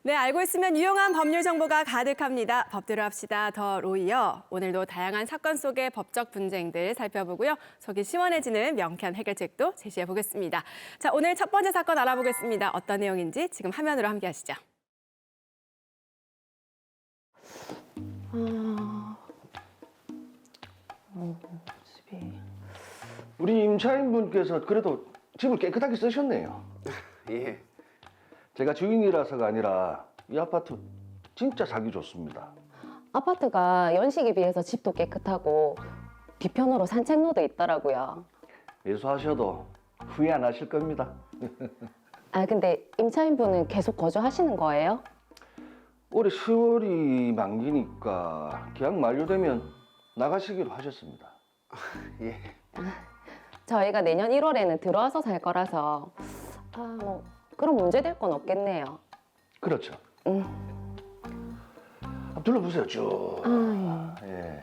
네, 알고 있으면 유용한 법률 정보가 가득합니다. 법대로 합시다. 더 로이어. 오늘도 다양한 사건 속의 법적 분쟁들 살펴보고요. 속이 시원해지는 명쾌한 해결책도 제시해 보겠습니다. 자, 오늘 첫 번째 사건 알아보겠습니다. 어떤 내용인지 지금 화면으로 함께 하시죠. 집이... 우리 임차인 분께서 그래도 집을 깨끗하게 쓰셨네요. 예. 제가 주인이라서가 아니라 이 아파트 진짜 살기 좋습니다. 아파트가 연식에 비해서 집도 깨끗하고 뒤편으로 산책로도 있더라고요. 매수하셔도 후회 안 하실 겁니다. 아, 근데 임차인분은 계속 거주하시는 거예요? 올해 10월이 만기니까 계약 만료되면 나가시기로 하셨습니다. 예. 저희가 내년 1월에는 들어와서 살 거라서 그럼 문제될 건 없겠네요. 그렇죠. 한번 둘러보세요, 쭉. 예.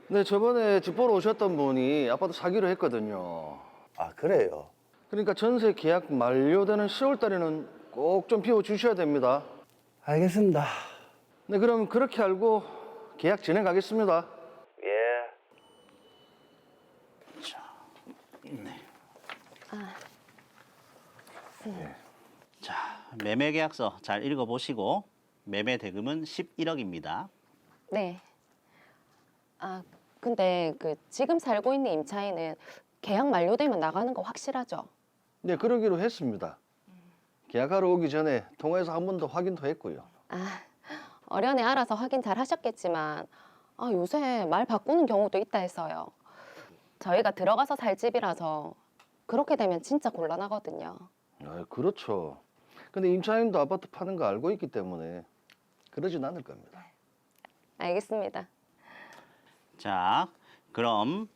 네, 저번에 집 보러 오셨던 분이 아파트 사기로 했거든요. 아, 그래요? 그러니까 전세 계약 만료되는 10월 달에는 꼭 좀 비워주셔야 됩니다. 알겠습니다. 네, 그럼 그렇게 알고 계약 진행하겠습니다. 예. 자, 네. 자, 매매 계약서 잘 읽어보시고 매매 대금은 11억입니다. 네. 아, 근데 지금 살고 있는 임차인은 계약 만료되면 나가는 거 확실하죠? 네, 그러기로 했습니다. 계약하러 오기 전에 통화해서 한 번 더 확인도 했고요. 아, 어련히 알아서 확인 잘 하셨겠지만 요새 말 바꾸는 경우도 있다 해서요. 저희가 들어가서 살 집이라서 그렇게 되면 진짜 곤란하거든요. 아, 그렇죠. 근데 임차인도 아파트 파는 거 알고 있기 때문에 그러진 않을 겁니다. 알겠습니다. 자, 그럼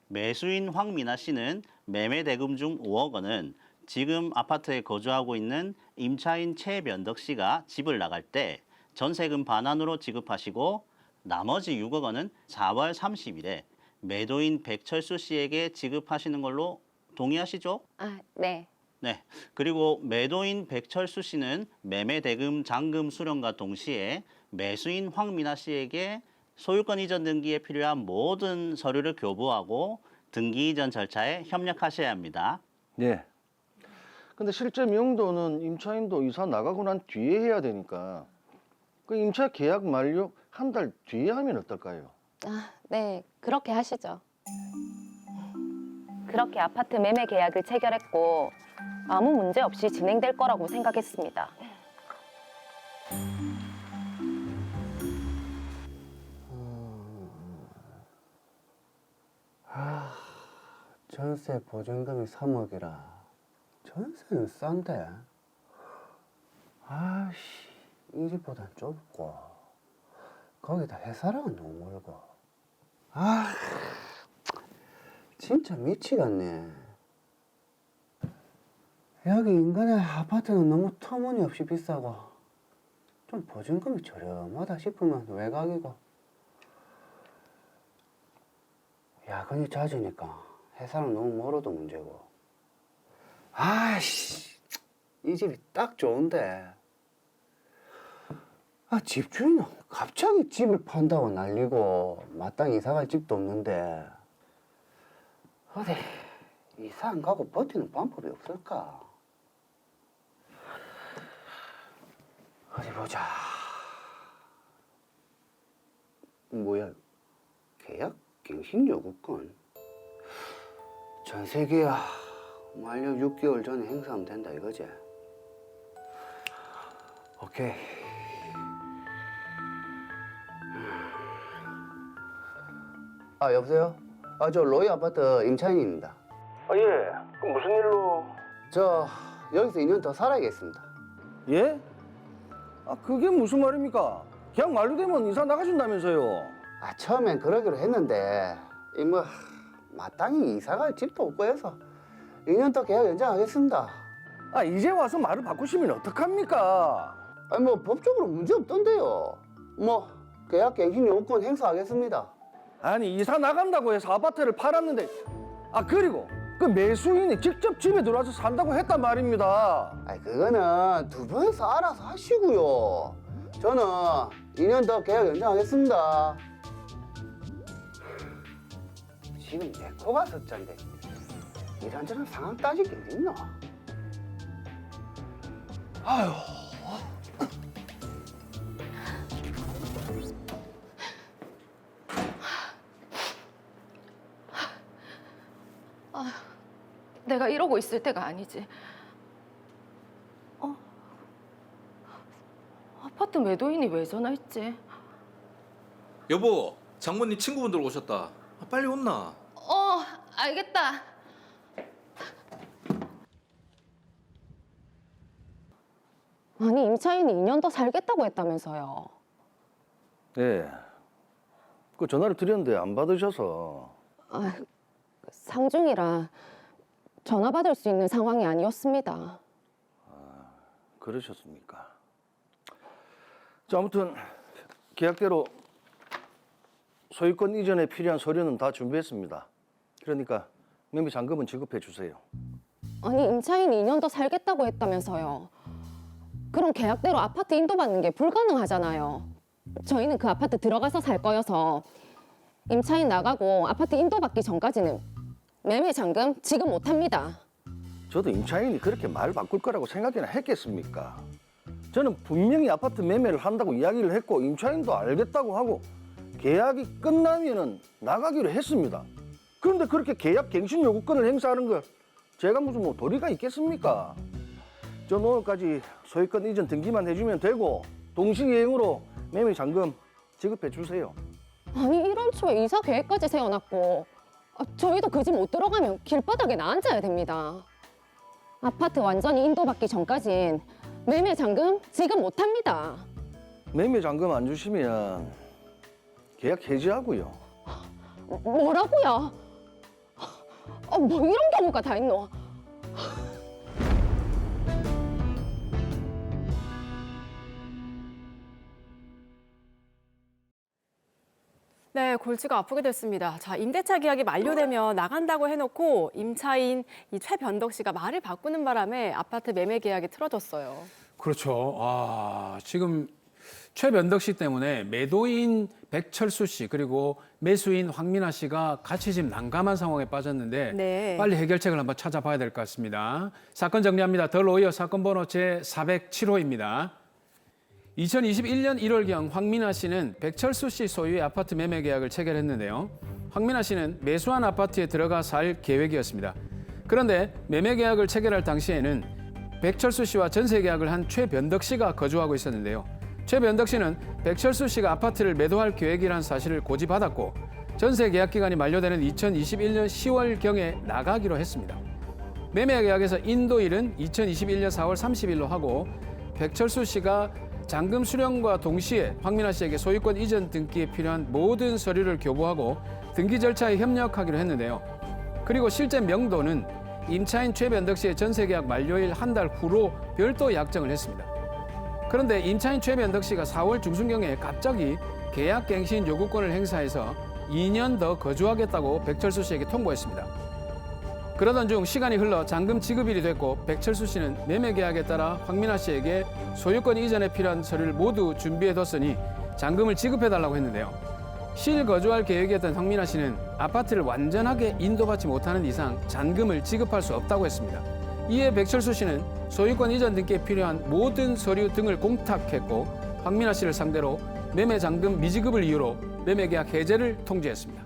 매수인 황미나 씨는 매매 대금 중 5억 원은 지금 아파트에 거주하고 있는 임차인 최면덕 씨가 집을 나갈 때 전세금 반환으로 지급하시고 나머지 6억 원은 4월 30일에 매도인 백철수 씨에게 지급하시는 걸로 동의하시죠? 아, 네. 네. 그리고 매도인 백철수 씨는 매매 대금 잔금 수령과 동시에 매수인 황미나 씨에게 소유권 이전 등기에 필요한 모든 서류를 교부하고 등기 이전 절차에 협력하셔야 합니다. 네. 근데 실제 명도는 임차인도 이사 나가고 난 뒤에 해야 되니까 그 임차 계약 만료 한 달 뒤에 하면 어떨까요? 아, 네. 그렇게 하시죠. 그렇게 아파트 매매 계약을 체결했고 아무 문제 없이 진행될 거라고 생각했습니다. 전세 보증금이 3억이라 전세는 싼데. 아씨, 이 집보단 좁고 거기다 회사랑은 너무 멀고. 아, 진짜 미치겠네. 여기 인근의 아파트는 너무 터무니없이 비싸고 좀 보증금이 저렴하다 싶으면 외곽이고 야근이 잦으니까 회사는 너무 멀어도 문제고. 아이씨, 이 집이 딱 좋은데 집주인은 갑자기 집을 판다고 난리고 마땅히 이사갈 집도 없는데 어디 이사 안 가고 버티는 방법이 없을까? 어디 보자. 뭐야, 계약 갱신 요구권? 전세 계약 만료 6개월 전에 행사하면 된다 이거지? 오케이. 여보세요? 저 로이 아파트 임차인입니다. 예. 그럼 무슨 일로? 저 여기서 2년 더 살아야겠습니다. 예? 그게 무슨 말입니까? 계약 만료되면 이사 나가신다면서요. 처음엔 그러기로 했는데 마땅히 이사갈 집도 없고 해서 2년 더 계약 연장하겠습니다. 이제 와서 말을 바꾸시면 어떡합니까? 법적으로 문제 없던데요. 계약 갱신 요건 행사하겠습니다. 아니, 이사 나간다고 해서 아파트를 팔았는데 그리고 그 매수인이 직접 집에 들어와서 산다고 했단 말입니다. 아이, 그거는 두 분이서 알아서 하시고요. 저는 2년 더 계약 연장하겠습니다. 지금 내 코가 석자인데 이런저런 상황 따질 게 어딨나? 아휴. 내가 이러고 있을 때가 아니지. 아파트 매도인이 왜 전화했지? 여보, 장모님 친구분들 오셨다. 빨리 온나? 알겠다. 아니, 임차인이 2년 더 살겠다고 했다면서요. 예. 그 전화를 드렸는데 안 받으셔서. 상중이라 전화 받을 수 있는 상황이 아니었습니다. 그러셨습니까? 자, 아무튼 계약대로 소유권 이전에 필요한 서류는 다 준비했습니다. 그러니까 매매 잔금은 지급해 주세요. 아니, 임차인이 2년 더 살겠다고 했다면서요. 그럼 계약대로 아파트 인도받는 게 불가능하잖아요. 저희는 그 아파트 들어가서 살 거여서 임차인 나가고 아파트 인도받기 전까지는 매매 잔금 지급 못합니다. 저도 임차인이 그렇게 말 바꿀 거라고 생각이나 했겠습니까? 저는 분명히 아파트 매매를 한다고 이야기를 했고 임차인도 알겠다고 하고 계약이 끝나면은 나가기로 했습니다. 그런데 그렇게 계약 갱신 요구권을 행사하는 걸 제가 무슨 뭐 도리가 있겠습니까? 전 오늘까지 소유권 이전 등기만 해주면 되고 동시이행으로 매매 잔금 지급해 주세요. 아니, 이런 초에 이사 계획까지 세워놨고 저희도 그 집 못 들어가면 길바닥에 나앉아야 됩니다. 아파트 완전히 인도받기 전까진 매매 잔금 지급 못합니다. 매매 잔금 안 주시면 계약 해지하고요. 뭐라고요? 뭐 이런 경우가 다 있노? 네, 골치가 아프게 됐습니다. 자, 임대차 계약이 만료되면 나간다고 해놓고 임차인 이 최변덕 씨가 말을 바꾸는 바람에 아파트 매매 계약이 틀어졌어요. 그렇죠. 지금 최변덕 씨 때문에 매도인 백철수 씨 그리고 매수인 황민아 씨가 같이 지금 난감한 상황에 빠졌는데 네. 빨리 해결책을 한번 찾아봐야 될 것 같습니다. 사건 정리합니다. 더 로이어 사건 번호 제407호입니다. 2021년 1월경 황민아 씨는 백철수 씨 소유의 아파트 매매 계약을 체결했는데요. 황민아 씨는 매수한 아파트에 들어가 살 계획이었습니다. 그런데 매매 계약을 체결할 당시에는 백철수 씨와 전세 계약을 한 최변덕 씨가 거주하고 있었는데요. 최변덕 씨는 백철수 씨가 아파트를 매도할 계획이라는 사실을 고지받았고 전세 계약 기간이 만료되는 2021년 10월경에 나가기로 했습니다. 매매 계약에서 인도일은 2021년 4월 30일로 하고 백철수 씨가 잔금 수령과 동시에 황민아 씨에게 소유권 이전 등기에 필요한 모든 서류를 교부하고 등기 절차에 협력하기로 했는데요. 그리고 실제 명도는 임차인 최변덕 씨의 전세 계약 만료일 한 달 후로 별도 약정을 했습니다. 그런데 임차인 최변덕 씨가 4월 중순경에 갑자기 계약 갱신 요구권을 행사해서 2년 더 거주하겠다고 백철수 씨에게 통보했습니다. 그러던 중 시간이 흘러 잔금 지급일이 됐고 백철수 씨는 매매 계약에 따라 황민아 씨에게 소유권 이전에 필요한 서류를 모두 준비해뒀으니 잔금을 지급해달라고 했는데요. 실거주할 계획이었던 황민아 씨는 아파트를 완전하게 인도받지 못하는 이상 잔금을 지급할 수 없다고 했습니다. 이에 백철수 씨는 소유권 이전 등기에 필요한 모든 서류 등을 공탁했고 황민아 씨를 상대로 매매 잔금 미지급을 이유로 매매 계약 해제를 통지했습니다.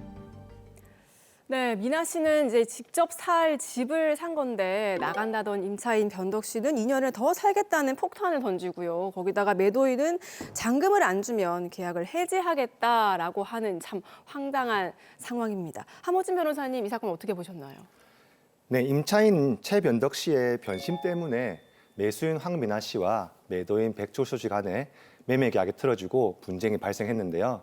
네, 미나 씨는 이제 직접 살 집을 산 건데 나간다던 임차인 변덕 씨는 2년을 더 살겠다는 폭탄을 던지고요. 거기다가 매도인은 잔금을 안 주면 계약을 해지하겠다라고 하는 참 황당한 상황입니다. 함호진 변호사님, 이 사건 어떻게 보셨나요? 네, 임차인 최변덕 씨의 변심 때문에 매수인 황민아 씨와 매도인 백철수 씨 간에 매매 계약이 틀어지고 분쟁이 발생했는데요.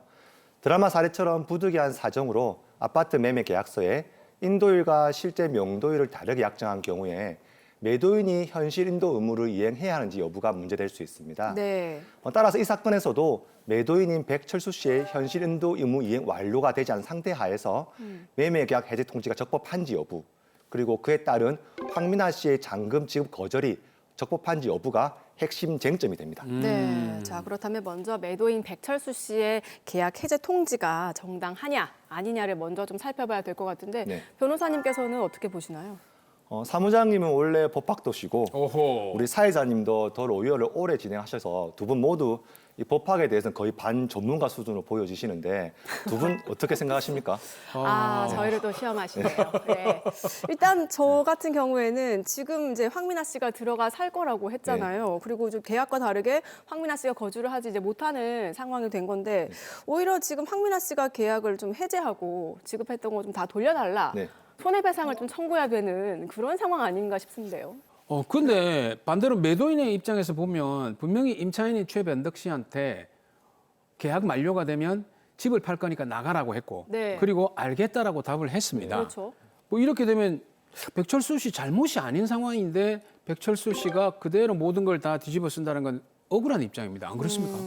드라마 사례처럼 부득이한 사정으로 아파트 매매 계약서에 인도일과 실제 명도일을 다르게 약정한 경우에 매도인이 현실 인도 의무를 이행해야 하는지 여부가 문제될 수 있습니다. 네. 따라서 이 사건에서도 매도인인 백철수 씨의 현실 인도 의무 이행 완료가 되지 않은 상태 하에서 매매계약 해제 통지가 적법한지 여부, 그리고 그에 따른 황민아 씨의 잔금 지급 거절이 적법한지 여부가 핵심 쟁점이 됩니다. 네. 자, 그렇다면 먼저 매도인 백철수 씨의 계약 해제 통지가 정당하냐 아니냐를 먼저 좀 살펴봐야 될 것 같은데 네. 변호사님께서는 어떻게 보시나요? 사무장님은 원래 법학도시고 오호. 우리 사회자님도 더 로이어를 오래 진행하셔서 두 분 모두 이 법학에 대해서는 거의 반 전문가 수준으로 보여지시는데 두 분 어떻게 생각하십니까? 저희를 또 시험하시네요. 네. 일단 저 같은 경우에는 지금 이제 황민아 씨가 들어가 살 거라고 했잖아요. 그리고 좀 계약과 다르게 황민아 씨가 거주를 하지 이제 못하는 상황이 된 건데 오히려 지금 황민아 씨가 계약을 좀 해제하고 지급했던 거 좀 다 돌려달라. 네. 손해배상을 좀 청구해야 되는 그런 상황 아닌가 싶은데요. 근데 반대로 매도인의 입장에서 보면 분명히 임차인이 최변덕 씨한테 계약 만료가 되면 집을 팔 거니까 나가라고 했고 네. 그리고 알겠다라고 답을 했습니다. 그렇죠. 뭐 이렇게 되면 백철수 씨 잘못이 아닌 상황인데 백철수 씨가 그대로 모든 걸 다 뒤집어 쓴다는 건 억울한 입장입니다. 안 그렇습니까?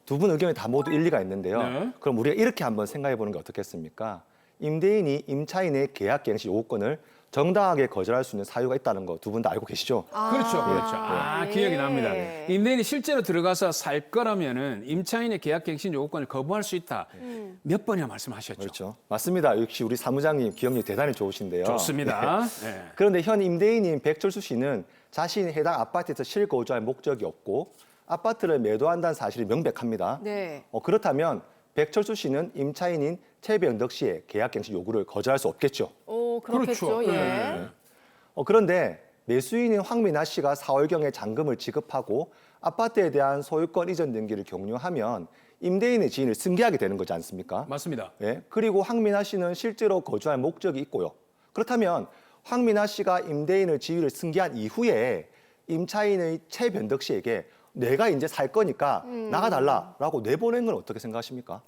두 분 의견이 다 모두 일리가 있는데요. 네. 그럼 우리가 이렇게 한번 생각해 보는 게 어떻겠습니까? 임대인이 임차인의 계약 갱시 요구권을 정당하게 거절할 수 있는 사유가 있다는 거 두 분 다 알고 계시죠? 그렇죠, 그렇죠. 예. 기억이 납니다. 임대인이 실제로 들어가서 살 거라면은 임차인의 계약 갱신 요구권을 거부할 수 있다. 몇 번이나 말씀하셨죠. 그렇죠. 맞습니다. 역시 우리 사무장님 기억력이 대단히 좋으신데요. 좋습니다. 네. 그런데 현 임대인인 백철수 씨는 자신이 해당 아파트에서 실거주할 목적이 없고 아파트를 매도한다는 사실이 명백합니다. 네. 그렇다면 백철수 씨는 임차인인 최병덕 씨의 계약 갱신 요구를 거절할 수 없겠죠. 그렇겠죠. 그렇죠. 예. 네. 그런데 매수인인 황민아 씨가 4월경에 잔금을 지급하고 아파트에 대한 소유권 이전 등기를 격려하면 임대인의 지인을 승계하게 되는 거지 않습니까? 맞습니다. 예. 그리고 황민아 씨는 실제로 거주할 목적이 있고요. 그렇다면 황민아 씨가 임대인의 지위를 승계한 이후에 임차인의 최변덕 씨에게 내가 이제 살 거니까 나가달라라고 내보낸 건 어떻게 생각하십니까?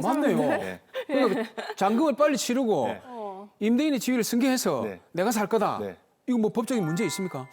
맞네요. 네. 그러니까 잔금을 빨리 치르고 네. 임대인의 지위를 승계해서 네. 내가 살 거다. 네. 이거 뭐 법적인 문제 있습니까?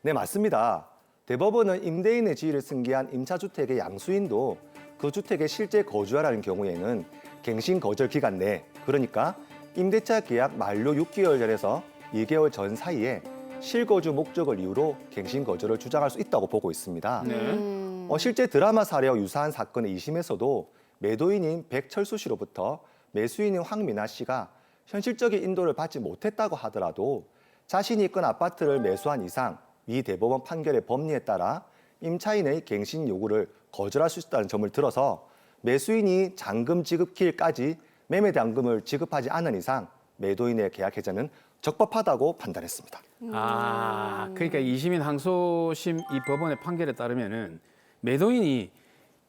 네, 맞습니다. 대법원은 임대인의 지위를 승계한 임차주택의 양수인도 그 주택에 실제 거주하라는 경우에는 갱신 거절 기간 내, 그러니까 임대차 계약 만료 6개월 전에서 2개월 전 사이에 실거주 목적을 이유로 갱신 거절을 주장할 수 있다고 보고 있습니다. 네. 실제 드라마 사례와 유사한 사건의 2심에서도 매도인인 백철수 씨로부터 매수인인 황민아 씨가 현실적인 인도를 받지 못했다고 하더라도 자신이 있건 아파트를 매수한 이상 위 대법원 판결의 법리에 따라 임차인의 갱신 요구를 거절할 수 있다는 점을 들어서 매수인이 잔금 지급 기일까지 매매 잔금을 지급하지 않은 이상 매도인의 계약 해제는 적법하다고 판단했습니다. 그러니까 2심인 항소심 이 법원의 판결에 따르면은 매도인이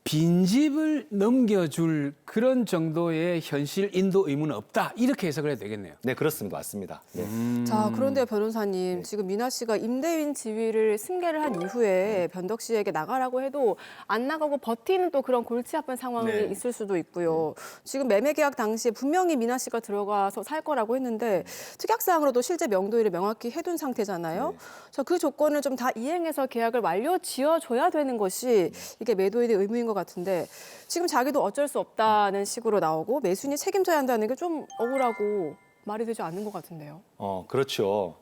빈집을 넘겨줄 그런 정도의 현실 인도 의무는 없다. 이렇게 해석을 해도 되겠네요. 네, 그렇습니다. 맞습니다. 네. 자, 그런데 변호사님, 지금 미나 씨가 임대인 지위를 승계를 한 이후에 변덕 씨에게 나가라고 해도 안 나가고 버티는 또 그런 골치 아픈 상황이 네. 있을 수도 있고요. 지금 매매 계약 당시에 분명히 미나 씨가 들어가서 살 거라고 했는데 특약사항으로도 실제 명도일을 명확히 해둔 상태잖아요. 자, 그 조건을 좀 다 이행해서 계약을 완료 지어줘야 되는 것이 이게 매도인의 의무인 것 같은데 지금 자기도 어쩔 수 없다는 식으로 나오고 매수인이 책임져야 한다는 게 좀 억울하고 말이 되지 않는 것 같은데요. 그렇죠.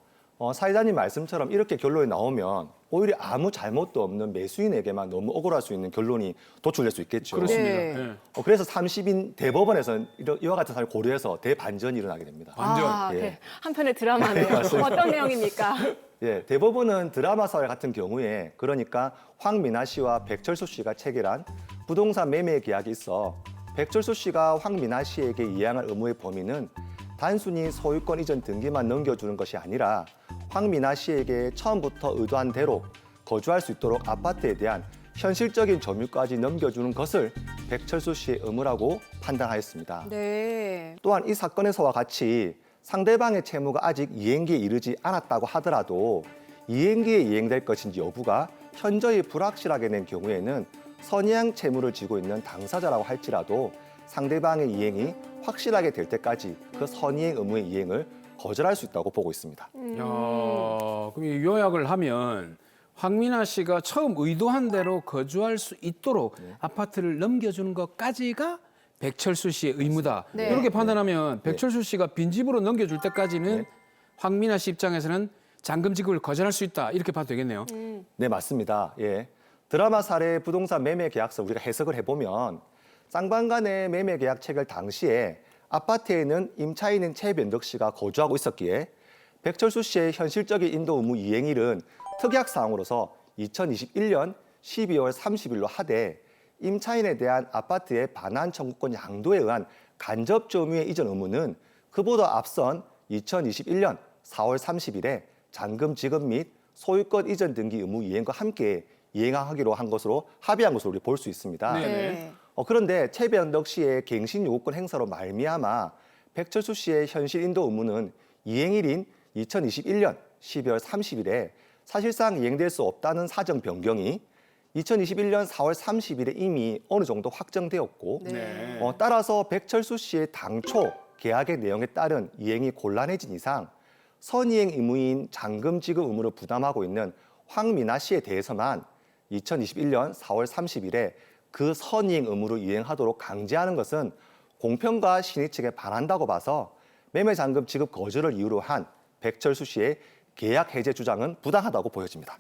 사회자님 말씀처럼 이렇게 결론이 나오면 오히려 아무 잘못도 없는 매수인에게만 너무 억울할 수 있는 결론이 도출될 수 있겠죠. 그렇습니다. 네. 네. 그래서 3심인 대법원에서는 이와 같은 사안을 고려해서 대반전이 일어나게 됩니다. 완전. 예. 네. 한편의 드라마네요. 어떤 내용입니까? 예, 대법원은 드라마 사회 같은 경우에 그러니까 황민아 씨와 백철수 씨가 체결한 부동산 매매 계약이 있어 백철수 씨가 황민아 씨에게 이행할 의무의 범위는 단순히 소유권 이전 등기만 넘겨주는 것이 아니라 황민아 씨에게 처음부터 의도한 대로 거주할 수 있도록 아파트에 대한 현실적인 점유까지 넘겨주는 것을 백철수 씨의 의무라고 판단하였습니다. 네. 또한 이 사건에서와 같이 상대방의 채무가 아직 이행기에 이르지 않았다고 하더라도 이행기에 이행될 것인지 여부가 현저히 불확실하게 된 경우에는 선의양 채무를 지고 있는 당사자라고 할지라도 상대방의 이행이 확실하게 될 때까지 그 선의행 의무의 이행을 거절할 수 있다고 보고 있습니다. 야, 그럼 이 요약을 하면 황미나 씨가 처음 의도한 대로 거주할 수 있도록 아파트를 넘겨주는 것까지가 백철수 씨의 의무다. 네. 이렇게 판단하면 백철수 씨가 빈집으로 넘겨줄 때까지는 황미나 씨 입장에서는 잔금 지급을 거절할 수 있다. 이렇게 봐도 되겠네요. 네, 맞습니다. 예. 드라마 사례 부동산 매매 계약서 우리가 해석을 해보면 쌍방간의 매매 계약 체결 당시에 아파트에는 임차인인 최변덕 씨가 거주하고 있었기에 백철수 씨의 현실적인 인도 의무 이행일은 특약 사항으로서 2021년 12월 30일로 하되 임차인에 대한 아파트의 반환 청구권 양도에 의한 간접 점유의 이전 의무는 그보다 앞선 2021년 4월 30일에 잔금 지급 및 소유권 이전 등기 의무 이행과 함께 이행하기로 한 것으로 합의한 것으로 우리 볼 수 있습니다. 네. 그런데 최변덕 씨의 갱신 요구권 행사로 말미암아 백철수 씨의 현실 인도 의무는 이행일인 2021년 12월 30일에 사실상 이행될 수 없다는 사정 변경이 2021년 4월 30일에 이미 어느 정도 확정되었고 네. 따라서 백철수 씨의 당초 계약의 내용에 따른 이행이 곤란해진 이상 선이행 의무인 잔금 지급 의무를 부담하고 있는 황미나 씨에 대해서만 2021년 4월 30일에 그 선이행 의무를 이행하도록 강제하는 것은 공평과 신의 측에 반한다고 봐서 매매 잔금 지급 거절을 이유로 한 백철수 씨의 계약 해제 주장은 부당하다고 보여집니다.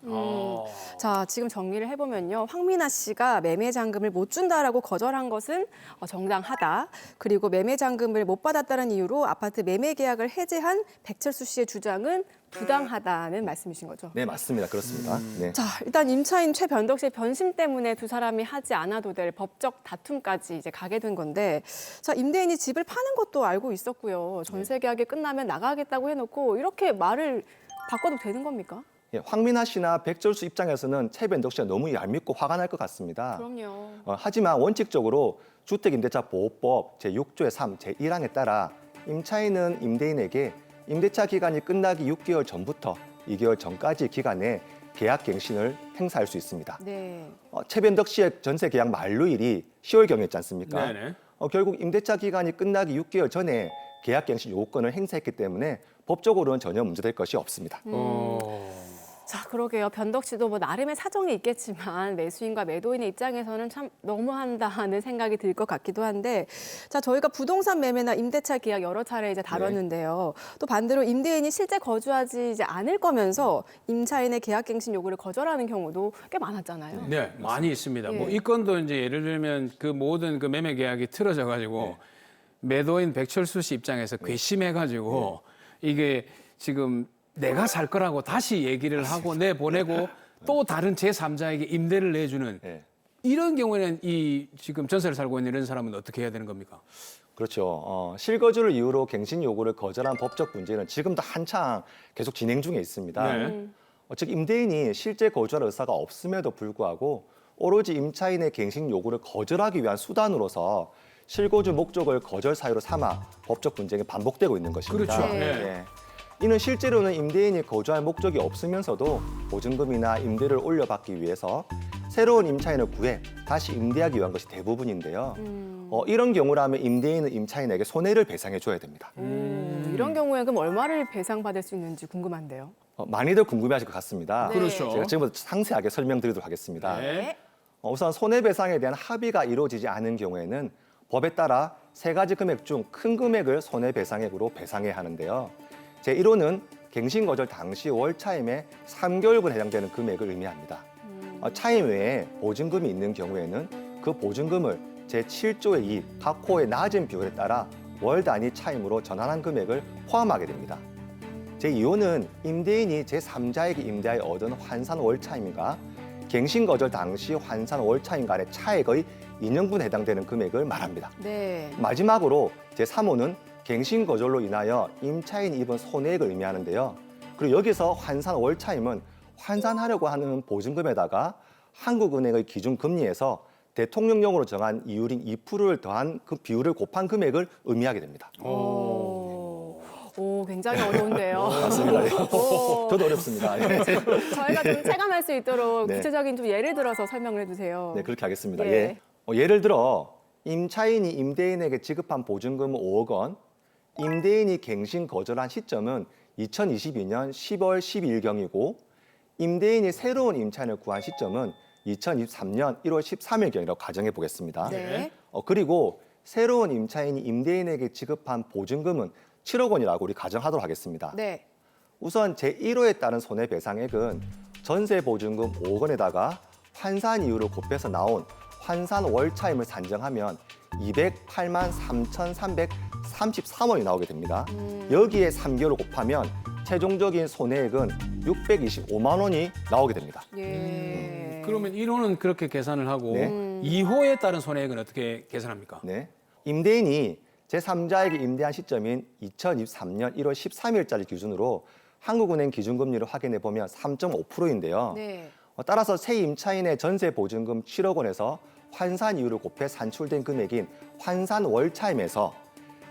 자, 지금 정리를 해보면요. 황미나 씨가 매매 잔금을 못 준다라고 거절한 것은 정당하다. 그리고 매매 잔금을 못 받았다는 이유로 아파트 매매 계약을 해제한 백철수 씨의 주장은 부당하다는 말씀이신 거죠. 네, 맞습니다. 그렇습니다. 네. 자, 일단 임차인 최변덕 씨의 변심 때문에 두 사람이 하지 않아도 될 법적 다툼까지 이제 가게 된 건데, 자, 임대인이 집을 파는 것도 알고 있었고요. 전세 계약이 끝나면 나가겠다고 해놓고 이렇게 말을 바꿔도 되는 겁니까? 예, 황미나 씨나 백철수 입장에서는 최변덕 씨가 너무 얄밉고 화가 날 것 같습니다. 그럼요. 하지만 원칙적으로 주택임대차보호법 제6조의 3, 제1항에 따라 임차인은 임대인에게 임대차 기간이 끝나기 6개월 전부터 2개월 전까지 기간에 계약 갱신을 행사할 수 있습니다. 네. 최변덕 씨의 전세 계약 만료일이 10월경이었지 않습니까? 네네. 결국 임대차 기간이 끝나기 6개월 전에 계약 갱신 요구권을 행사했기 때문에 법적으로는 전혀 문제될 것이 없습니다. 자, 그러게요. 변덕 씨도 뭐 나름의 사정이 있겠지만 매수인과 매도인의 입장에서는 참 너무한다는 생각이 들 것 같기도 한데, 자, 저희가 부동산 매매나 임대차 계약 여러 차례 이제 다뤘는데요. 또 반대로 임대인이 실제 거주하지 이제 않을 거면서 임차인의 계약갱신 요구를 거절하는 경우도 꽤 많았잖아요. 네, 많이 있습니다. 예. 뭐 이 건도 이제 예를 들면 그 모든 그 매매 계약이 틀어져 가지고 매도인 백철수 씨 입장에서 괘씸해 가지고 이게 지금 내가 살 거라고 다시 얘기를 하고 내보내고 또 다른 제3자에게 임대를 내주는 네. 이런 경우에는 이 지금 전세를 살고 있는 이런 사람은 어떻게 해야 되는 겁니까? 그렇죠. 실거주를 이유로 갱신 요구를 거절한 법적 문제는 지금도 한창 계속 진행 중에 있습니다. 네. 즉 임대인이 실제 거주할 의사가 없음에도 불구하고 오로지 임차인의 갱신 요구를 거절하기 위한 수단으로서 실거주 목적을 거절 사유로 삼아 법적 분쟁이 반복되고 있는 것입니다. 그렇죠. 네. 예. 이는 실제로는 임대인이 거주할 목적이 없으면서도 보증금이나 임대를 올려받기 위해서 새로운 임차인을 구해 다시 임대하기 위한 것이 대부분인데요. 이런 경우라면 임대인은 임차인에게 손해를 배상해 줘야 됩니다. 이런 경우에 그럼 얼마를 배상받을 수 있는지 궁금한데요. 많이들 궁금해하실 것 같습니다. 네. 그렇죠. 제가 지금부터 상세하게 설명드리도록 하겠습니다. 네. 우선 손해배상에 대한 합의가 이루어지지 않은 경우에는 법에 따라 세 가지 금액 중 큰 금액을 손해배상액으로 배상해야 하는데요. 제1호는 갱신 거절 당시 월 차임의 3개월분 해당되는 금액을 의미합니다. 차임 외에 보증금이 있는 경우에는 그 보증금을 제7조의 2, 각 호의 낮은 비율에 따라 월 단위 차임으로 전환한 금액을 포함하게 됩니다. 제2호는 임대인이 제3자에게 임대하여 얻은 환산 월 차임과 갱신 거절 당시 환산 월 차임 간의 차액의 2년분에 해당되는 금액을 말합니다. 네. 마지막으로 제3호는 갱신 거절로 인하여 임차인이 입은 손해액을 의미하는데요. 그리고 여기서 환산 월 차임은 환산하려고 하는 보증금에다가 한국은행의 기준 금리에서 대통령령으로 정한 이율인 2%를 더한 그 비율을 곱한 금액을 의미하게 됩니다. 오, 굉장히 어려운데요. 맞습니다. 네. 오. 저도 어렵습니다. 네. 저희가 좀 체감할 수 있도록 네. 구체적인 좀 예를 들어서 설명을 해주세요. 네, 그렇게 하겠습니다. 예. 예. 예를 들어 임차인이 임대인에게 지급한 보증금은 5억 원, 임대인이 갱신 거절한 시점은 2022년 10월 12일경이고 임대인이 새로운 임차인을 구한 시점은 2023년 1월 13일경이라고 가정해 보겠습니다. 네. 그리고 새로운 임차인이 임대인에게 지급한 보증금은 7억 원이라고 우리 가정하도록 하겠습니다. 네. 우선 우선 제1호에 따른 손해배상액은 전세 보증금 5억 원에다가 환산 이유를 곱해서 나온 환산 월차임을 산정하면 208만 3,333원이 나오게 됩니다. 여기에 3개월을 곱하면 최종적인 손해액은 625만 원이 나오게 됩니다. 예. 그러면 1호는 그렇게 계산을 하고 네. 2호에 따른 손해액은 어떻게 계산합니까? 네. 임대인이 제3자에게 임대한 시점인 2023년 1월 13일자를 기준으로 한국은행 기준금리를 확인해 보면 3.5%인데요. 네. 따라서 새 임차인의 전세 보증금 7억 원에서 환산 이유를 곱해 산출된 금액인 환산 월차임에서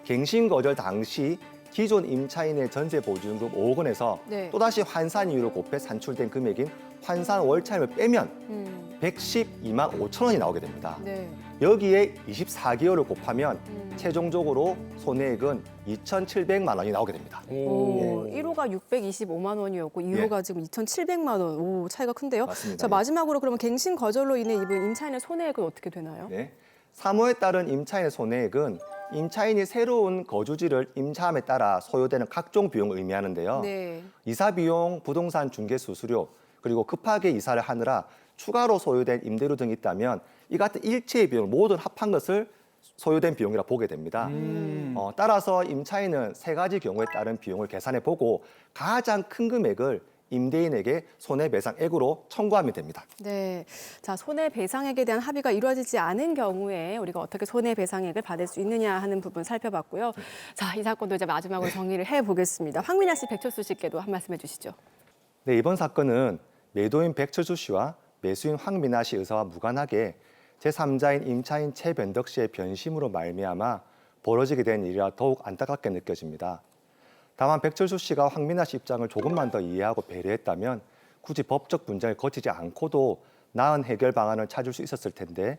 갱신 거절 당시 기존 임차인의 전세 보증금 5억 원에서 네. 또다시 환산 이유를 곱해 산출된 금액인 환산 월차임을 빼면 112만 5천 원이 나오게 됩니다. 네. 여기에 24개월을 곱하면 최종적으로 손해액은 2,700만 원이 나오게 됩니다. 오, 1호가 625만 원이었고 2호가 지금 2,700만 원. 오, 차이가 큰데요. 맞습니다. 자, 마지막으로 그러면 갱신 거절로 인해 입은 임차인의 손해액은 어떻게 되나요? 네. 3호에 따른 임차인의 손해액은 임차인이 새로운 거주지를 임차함에 따라 소요되는 각종 비용을 의미하는데요. 네. 이사 비용, 부동산 중개 수수료, 그리고 급하게 이사를 하느라 추가로 소요된 임대료 등이 있다면 이 같은 일체의 비용을 모두 합한 것을 소요된 비용이라 보게 됩니다. 따라서 임차인은 세 가지 경우에 따른 비용을 계산해 보고 가장 큰 금액을 임대인에게 손해배상액으로 청구하면 됩니다. 네. 자, 손해배상액에 대한 합의가 이루어지지 않은 경우에 우리가 어떻게 손해배상액을 받을 수 있느냐 하는 부분 살펴봤고요. 자, 이 사건도 이제 마지막으로 정리를 해보겠습니다. 황민아 씨, 백철수 씨께도 한 말씀 해주시죠. 네, 이번 사건은 매도인 백철수 씨와 매수인 황민아 씨 의사와 무관하게 제3자인 임차인 최변덕 씨의 변심으로 말미암아 벌어지게 된 일이라 더욱 안타깝게 느껴집니다. 다만 백철수 씨가 황민아 씨 입장을 조금만 더 이해하고 배려했다면 굳이 법적 분쟁을 거치지 않고도 나은 해결 방안을 찾을 수 있었을 텐데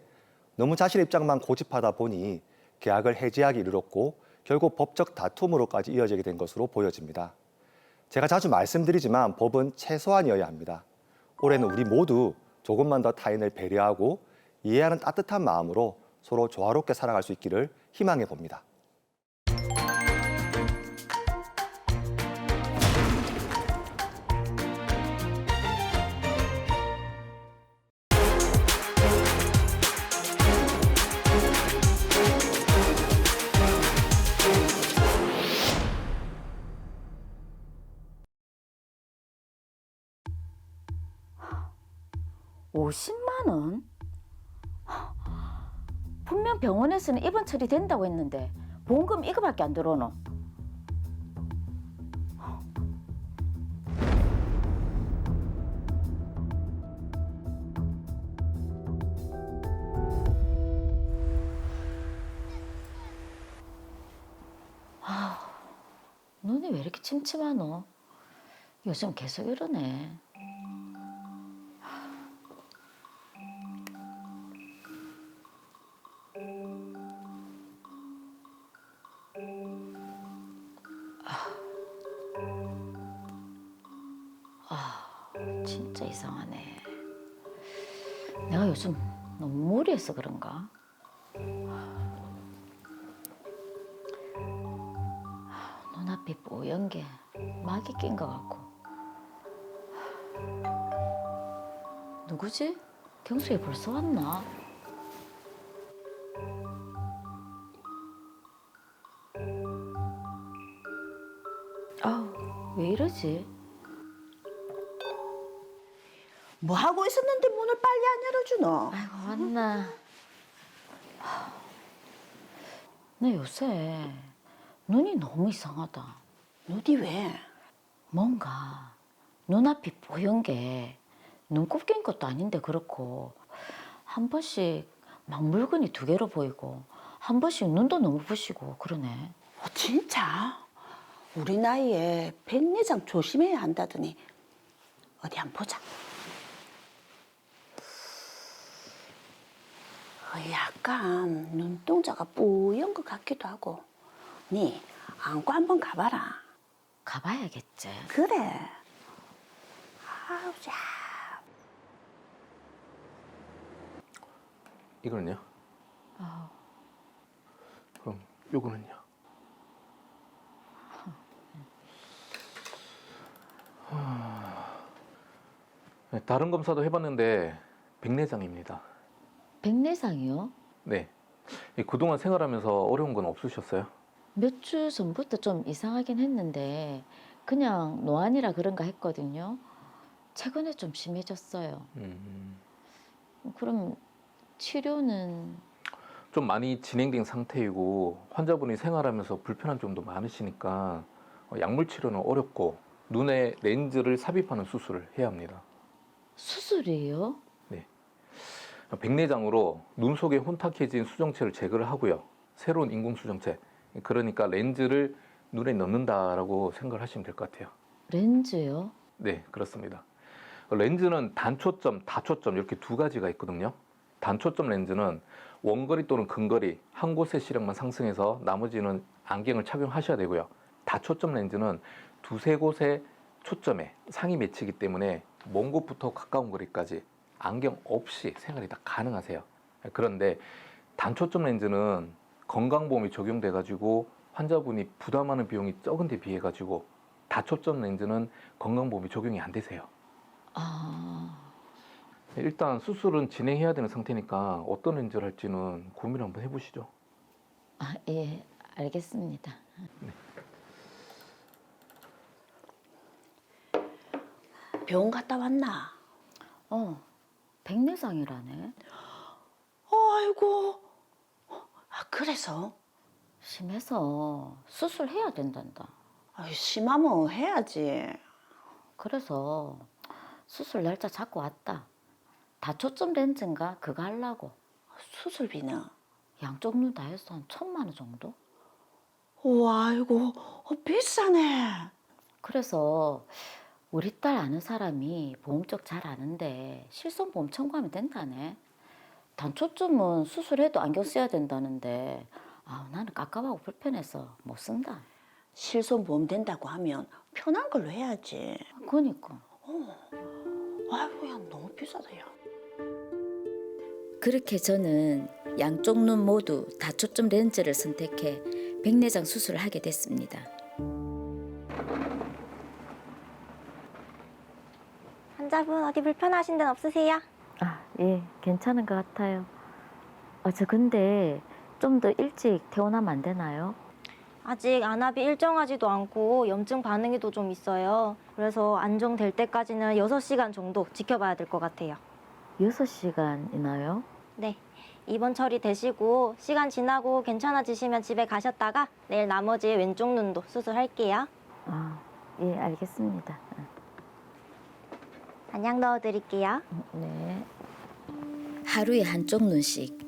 너무 자신 입장만 고집하다 보니 계약을 해지하기 이르렀고 결국 법적 다툼으로까지 이어지게 된 것으로 보여집니다. 제가 자주 말씀드리지만 법은 최소한이어야 합니다. 올해는 우리 모두 조금만 더 타인을 배려하고 이해하는 따뜻한 마음으로 서로 조화롭게 살아갈 수 있기를 희망해 봅니다. $50만? 분명 병원에서는 입원 처리된다고 했는데 보험금 이거밖에 안 들어오노. 눈이 왜 이렇게 침침하노? 요즘 계속 이러네. 진짜 이상하네. 내가 요즘 너무 무리해서 그런가? 눈앞이 뽀연 게 막이 낀 것 같고. 누구지? 경수이 벌써 왔나? 왜 이러지? 뭐 하고 있었는데 문을 빨리 안 열어주노? 아이고 왔나? 나 요새 눈이 너무 이상하다. 눈이 왜? 뭔가 눈앞이 뽀연 게 눈곱 낀 것도 아닌데 그렇고 한 번씩 막 물건이 두 개로 보이고 한 번씩 눈도 너무 부시고 그러네. 진짜? 우리 나이에 백내장 조심해야 한다더니 어디 한번 보자. 약간 눈동자가 뿌연 것 같기도 하고. 니 안과 한번 가봐라. 가봐야겠지. 그래. 아우, 자. 이거는요? 그럼 요거는요? 네, 다른 검사도 해봤는데 백내장입니다. 백내장이요? 네. 그동안 생활하면서 어려운 건 없으셨어요? 몇 주 전부터 좀 이상하긴 했는데 그냥 노안이라 그런가 했거든요. 최근에 좀 심해졌어요. 그럼 치료는 좀 많이 진행된 상태이고 환자분이 생활하면서 불편한 점도 많으시니까 약물 치료는 어렵고 눈에 렌즈를 삽입하는 수술을 해야 합니다. 수술이에요? 백내장으로 눈 속에 혼탁해진 수정체를 제거를 하고요. 새로운 인공 수정체, 그러니까 렌즈를 눈에 넣는다라고 생각을 하시면 될 것 같아요. 렌즈요? 네, 그렇습니다. 렌즈는 단초점, 다초점 이렇게 두 가지가 있거든요. 단초점 렌즈는 원거리 또는 근거리 한 곳의 시력만 상승해서 나머지는 안경을 착용하셔야 되고요. 다초점 렌즈는 두세 곳의 초점에 상이 맺히기 때문에 먼 곳부터 가까운 거리까지 안경 없이 생활이 다 가능하세요. 그런데 단초점 렌즈는 건강보험이 적용돼 가지고 환자분이 부담하는 비용이 적은 데 비해 가지고 다초점 렌즈는 건강보험이 적용이 안 되세요. 일단 수술은 진행해야 되는 상태니까 어떤 렌즈를 할지는 고민을 한번 해보시죠. 예, 알겠습니다. 병원 갔다 왔나? 백내장이라네. 아이고. 그래서? 심해서 수술해야 된단다. 아유, 심하면 해야지. 그래서 수술 날짜 잡고 왔다. 다초점 렌즈인가 그거 하려고. 수술비는? 양쪽 눈 다 해서 한 1,000만 원 정도? 우와, 아이고, 비싸네. 그래서 우리 딸 아는 사람이 보험 쪽 잘 아는데 실손보험 청구하면 된다네. 단초점은 수술해도 안경 써야 된다는데 나는 깝깝하고 불편해서 못 쓴다. 실손보험 된다고 하면 편한 걸로 해야지. 그러니까. 아이고, 야, 너무 비싸다, 야. 그렇게 저는 양쪽 눈 모두 다초점 렌즈를 선택해 백내장 수술을 하게 됐습니다. 환자분 어디 불편하신 데는 없으세요? 예, 괜찮은 것 같아요. 저 근데 좀 더 일찍 퇴원하면 안 되나요? 아직 안압이 일정하지도 않고 염증 반응이도 좀 있어요. 그래서 안정될 때까지는 6시간 정도 지켜봐야 될 것 같아요. 6시간이나요? 네, 입원 처리되시고 시간 지나고 괜찮아지시면 집에 가셨다가 내일 나머지 왼쪽 눈도 수술할게요. 예, 알겠습니다. 안약 넣어드릴게요. 네. 하루에 한쪽 눈씩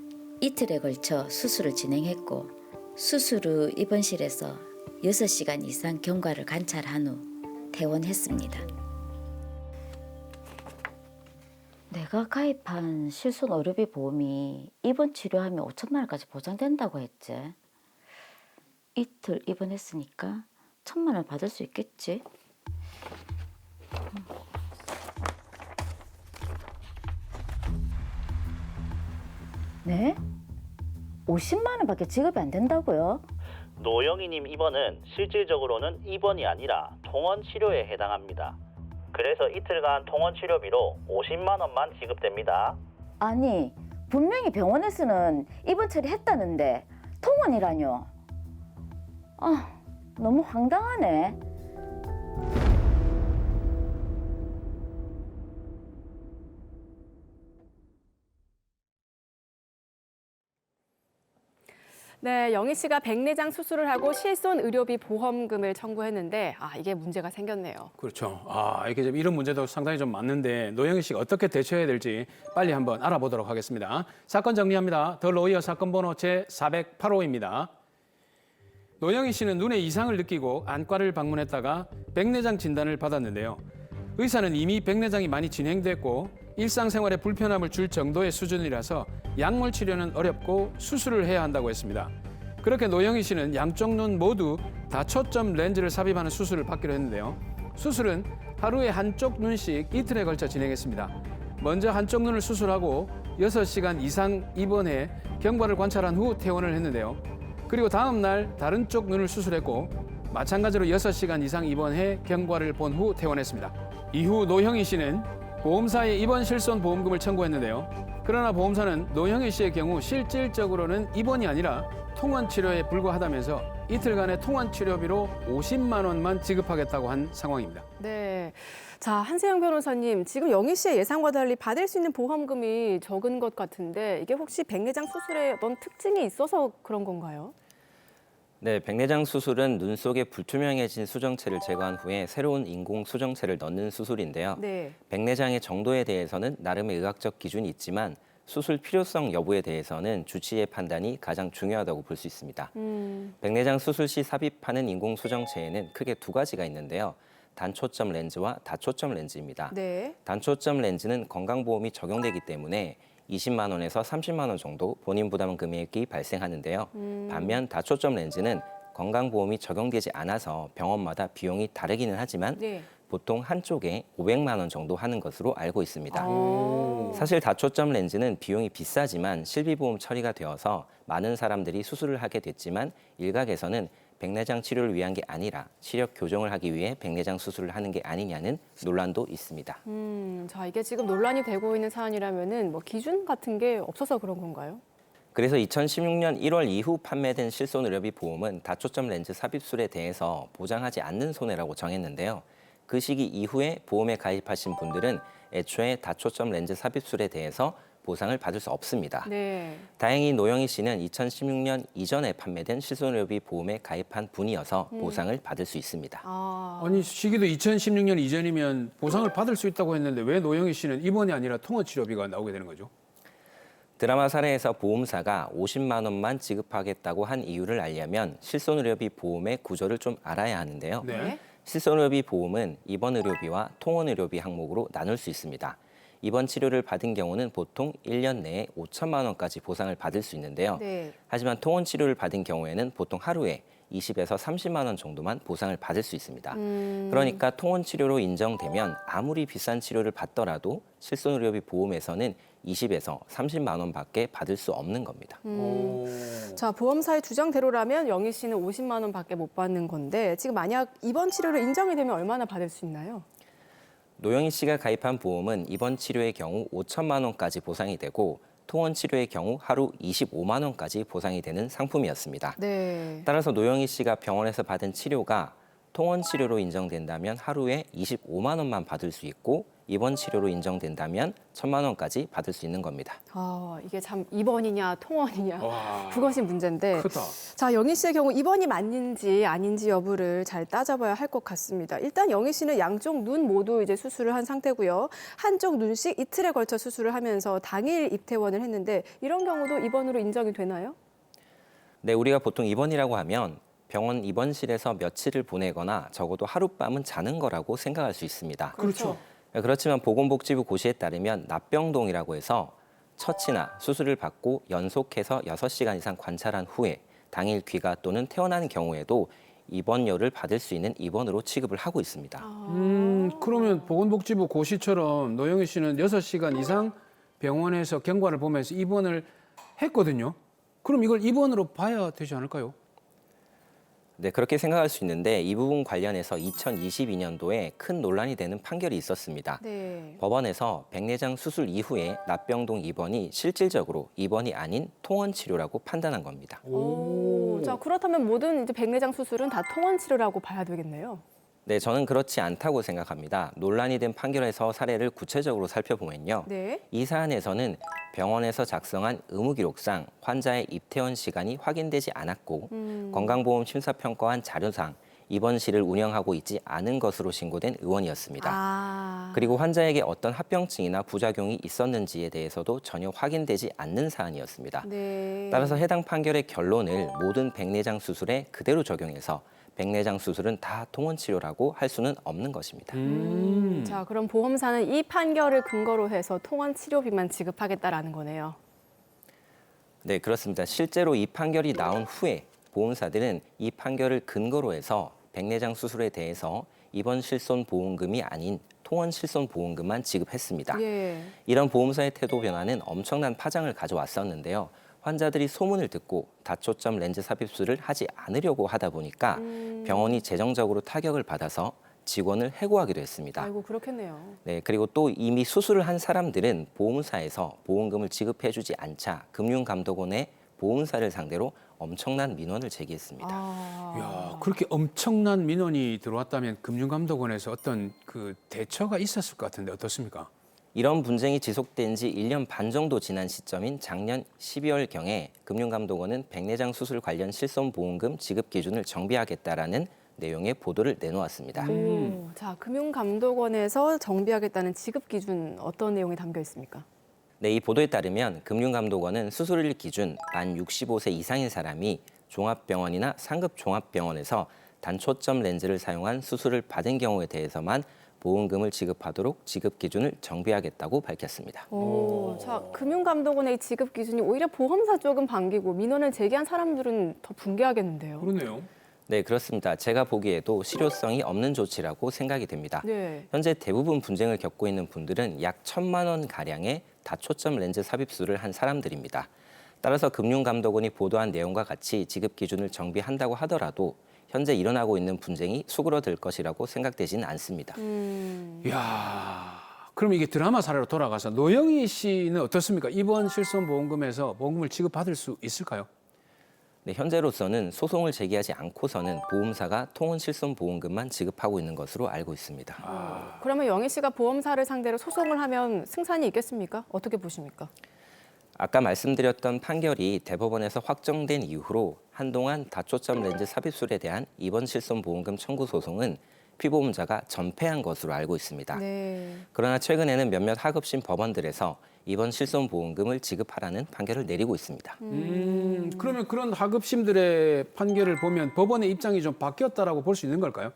이틀에 걸쳐 수술을 진행했고 수술 후 입원실에서 6시간 이상 경과를 관찰한 후 퇴원했습니다. 내가 가입한 실손 의료비 보험이 입원 치료하면 5천만 원까지 보장된다고 했지. 이틀 입원했으니까 1,000만 원 받을 수 있겠지. 네? 50만 원밖에 지급이 안 된다고요? 노영희님 입원은 실질적으로는 입원이 아니라 통원 치료에 해당합니다. 그래서 이틀간 통원 치료비로 50만 원만 지급됩니다. 아니, 분명히 병원에서는 입원 처리했다는데 통원이라뇨? 너무 황당하네. 네, 영희 씨가 백내장 수술을 하고 실손 의료비 보험금을 청구했는데 이게 문제가 생겼네요. 그렇죠. 이게 좀 이런 문제도 상당히 좀 많는데 노영희 씨가 어떻게 대처해야 될지 빨리 한번 알아보도록 하겠습니다. 사건 정리합니다. 더 로이어 사건 번호 제408호입니다. 노영희 씨는 눈에 이상을 느끼고 안과를 방문했다가 백내장 진단을 받았는데요. 의사는 이미 백내장이 많이 진행됐고 일상생활에 불편함을 줄 정도의 수준이라서 약물 치료는 어렵고 수술을 해야 한다고 했습니다. 그렇게 노영희 씨는 양쪽 눈 모두 다초점 렌즈를 삽입하는 수술을 받기로 했는데요. 수술은 하루에 한쪽 눈씩 이틀에 걸쳐 진행했습니다. 먼저 한쪽 눈을 수술하고 6시간 이상 입원해 경과를 관찰한 후 퇴원을 했는데요. 그리고 다음 날 다른 쪽 눈을 수술했고 마찬가지로 6시간 이상 입원해 경과를 본 후 퇴원했습니다. 이후 노형희 씨는 보험사에 입원 실손 보험금을 청구했는데요. 그러나 보험사는 노형희 씨의 경우 실질적으로는 입원이 아니라 통원 치료에 불과하다면서 이틀간의 통원 치료비로 50만 원만 지급하겠다고 한 상황입니다. 네. 자, 한세영 변호사님, 지금 영희 씨의 예상과 달리 받을 수 있는 보험금이 적은 것 같은데 이게 혹시 백내장 수술에 어떤 특징이 있어서 그런 건가요? 네, 백내장 수술은 눈 속에 불투명해진 수정체를 제거한 후에 새로운 인공 수정체를 넣는 수술인데요. 네. 백내장의 정도에 대해서는 나름의 의학적 기준이 있지만 수술 필요성 여부에 대해서는 주치의의 판단이 가장 중요하다고 볼 수 있습니다. 백내장 수술 시 삽입하는 인공 수정체에는 크게 두 가지가 있는데요. 단초점 렌즈와 다초점 렌즈입니다. 네. 단초점 렌즈는 건강보험이 적용되기 때문에 20만 원에서 30만 원 정도 본인 부담 금액이 발생하는데요. 반면 다초점 렌즈는 건강보험이 적용되지 않아서 병원마다 비용이 다르기는 하지만 네. 보통 한쪽에 500만 원 정도 하는 것으로 알고 있습니다. 오. 사실 다초점 렌즈는 비용이 비싸지만 실비보험 처리가 되어서 많은 사람들이 수술을 하게 됐지만 일각에서는 백내장 치료를 위한 게 아니라 시력 교정을 하기 위해 백내장 수술을 하는 게 아니냐는 논란도 있습니다. 자, 이게 지금 논란이 되고 있는 사안이라면은 뭐 기준 같은 게 없어서 그런 건가요? 그래서 2016년 1월 이후 판매된 실손의료비 보험은 다초점 렌즈 삽입술에 대해서 보장하지 않는 손해라고 정했는데요. 그 시기 이후에 보험에 가입하신 분들은 애초에 다초점 렌즈 삽입술에 대해서 보상을 받을 수 없습니다. 네. 다행히 노영희 씨는 2016년 이전에 판매된 실손의료비 보험에 가입한 분이어서 보상을 받을 수 있습니다. 아니 시기도 2016년 이전이면 보상을 받을 수 있다고 했는데 왜 노영희 씨는 입원이 아니라 통원 치료비가 나오게 되는 거죠? 드라마 사례에서 보험사가 50만 원만 지급하겠다고 한 이유를 알려면 실손의료비 보험의 구조를 좀 알아야 하는데요. 네. 실손의료비 보험은 입원의료비와 통원의료비 항목으로 나눌 수 있습니다. 입원 치료를 받은 경우는 보통 1년 내에 5천만 원까지 보상을 받을 수 있는데요. 네. 하지만 통원 치료를 받은 경우에는 보통 하루에 20에서 30만 원 정도만 보상을 받을 수 있습니다. 그러니까 통원 치료로 인정되면 아무리 비싼 치료를 받더라도 실손의료비 보험에서는 20에서 30만 원밖에 받을 수 없는 겁니다. 자, 보험사의 주장대로라면 영희 씨는 50만 원밖에 못 받는 건데 지금 만약 입원 치료로 인정이 되면 얼마나 받을 수 있나요? 노영희 씨가 가입한 보험은 입원 치료의 경우 5천만 원까지 보상이 되고 통원 치료의 경우 하루 25만 원까지 보상이 되는 상품이었습니다. 네. 따라서 노영희 씨가 병원에서 받은 치료가 통원 치료로 인정된다면 하루에 25만 원만 받을 수 있고 입원 치료로 인정된다면 1,000만 원까지 받을 수 있는 겁니다. 이게 참 입원이냐 통원이냐 와, 그것이 문제인데. 크다. 자, 영희 씨의 경우 입원이 맞는지 아닌지 여부를 잘 따져봐야 할 것 같습니다. 일단 영희 씨는 양쪽 눈 모두 이제 수술을 한 상태고요. 한쪽 눈씩 이틀에 걸쳐 수술을 하면서 당일 입퇴원을 했는데 이런 경우도 입원으로 인정이 되나요? 네, 우리가 보통 입원이라고 하면 병원 입원실에서 며칠을 보내거나 적어도 하룻밤은 자는 거라고 생각할 수 있습니다. 그렇죠. 그렇지만 보건복지부 고시에 따르면 납병동이라고 해서 처치나 수술을 받고 연속해서 6시간 이상 관찰한 후에 당일 귀가 또는 퇴원하는 경우에도 입원료를 받을 수 있는 입원으로 취급을 하고 있습니다. 그러면 보건복지부 고시처럼 노영희 씨는 6시간 이상 병원에서 경과를 보면서 입원을 했거든요. 그럼 이걸 입원으로 봐야 되지 않을까요? 네, 그렇게 생각할 수 있는데 이 부분 관련해서 2022년도에 큰 논란이 되는 판결이 있었습니다. 네. 법원에서 백내장 수술 이후에 납병동 입원이 실질적으로 입원이 아닌 통원 치료라고 판단한 겁니다. 자, 그렇다면 모든 이제 백내장 수술은 다 통원 치료라고 봐야 되겠네요. 네, 저는 그렇지 않다고 생각합니다. 논란이 된 판결에서 사례를 구체적으로 살펴보면요. 네. 이 사안에서는 병원에서 작성한 의무기록상 환자의 입퇴원 시간이 확인되지 않았고 건강보험 심사평가한 자료상 입원실을 운영하고 있지 않은 것으로 신고된 의원이었습니다. 그리고 환자에게 어떤 합병증이나 부작용이 있었는지에 대해서도 전혀 확인되지 않는 사안이었습니다. 네. 따라서 해당 판결의 결론을 모든 백내장 수술에 그대로 적용해서 백내장 수술은 다 통원 치료라고 할 수는 없는 것입니다. 자, 그럼 보험사는 이 판결을 근거로 해서 통원 치료비만 지급하겠다라는 거네요. 네, 그렇습니다. 실제로 이 판결이 나온 후에 보험사들은 이 판결을 근거로 해서 백내장 수술에 대해서 입원 실손 보험금이 아닌 통원 실손 보험금만 지급했습니다. 예. 이런 보험사의 태도 변화는 엄청난 파장을 가져왔었는데요. 환자들이 소문을 듣고 다초점 렌즈 삽입술을 하지 않으려고 하다 보니까 병원이 재정적으로 타격을 받아서 직원을 해고하기도 했습니다. 아이고 그렇겠네요. 네, 그리고 또 이미 수술을 한 사람들은 보험사에서 보험금을 지급해주지 않자 금융감독원에 보험사를 상대로 엄청난 민원을 제기했습니다. 야, 그렇게 엄청난 민원이 들어왔다면 금융감독원에서 어떤 그 대처가 있었을 것 같은데 어떻습니까? 이런 분쟁이 지속된 지 1년 반 정도 지난 시점인 작년 12월경에 금융감독원은 백내장 수술 관련 실손보험금 지급 기준을 정비하겠다라는 내용의 보도를 내놓았습니다. 자, 금융감독원에서 정비하겠다는 지급 기준 어떤 내용이 담겨 있습니까? 네, 이 보도에 따르면 금융감독원은 수술일 기준 만 65세 이상인 사람이 종합병원이나 상급 종합병원에서 단초점 렌즈를 사용한 수술을 받은 경우에 대해서만 보험금을 지급하도록 지급 기준을 정비하겠다고 밝혔습니다. 자, 금융감독원의 지급 기준이 오히려 보험사 쪽은 반기고 민원을 제기한 사람들은 더 붕괴하겠는데요. 그러네요. 네, 그렇습니다. 제가 보기에도 실효성이 없는 조치라고 생각이 됩니다. 네. 현재 대부분 분쟁을 겪고 있는 분들은 약 1,000만 원 가량의 다초점 렌즈 삽입술을 한 사람들입니다. 따라서 금융감독원이 보도한 내용과 같이 지급 기준을 정비한다고 하더라도 현재 일어나고 있는 분쟁이 수그러들 것이라고 생각되지는 않습니다. 야, 그럼 이게 드라마 사례로 돌아가서 노영희 씨는 어떻습니까? 입원 실손보험금에서 보험금을 지급받을 수 있을까요? 네, 현재로서는 소송을 제기하지 않고서는 보험사가 통원 실손 보험금만 지급하고 있는 것으로 알고 있습니다. 그러면 영희 씨가 보험사를 상대로 소송을 하면 승산이 있겠습니까? 어떻게 보십니까? 아까 말씀드렸던 판결이 대법원에서 확정된 이후로 한동안 다초점 렌즈 삽입술에 대한 입원 실손 보험금 청구 소송은 피보험자가 전패한 것으로 알고 있습니다. 네. 그러나 최근에는 몇몇 하급심 법원들에서 입원 실손 보험금을 지급하라는 판결을 내리고 있습니다. 그러면 그런 하급심들의 판결을 보면 법원의 입장이 좀 바뀌었다라고 볼 수 있는 걸까요?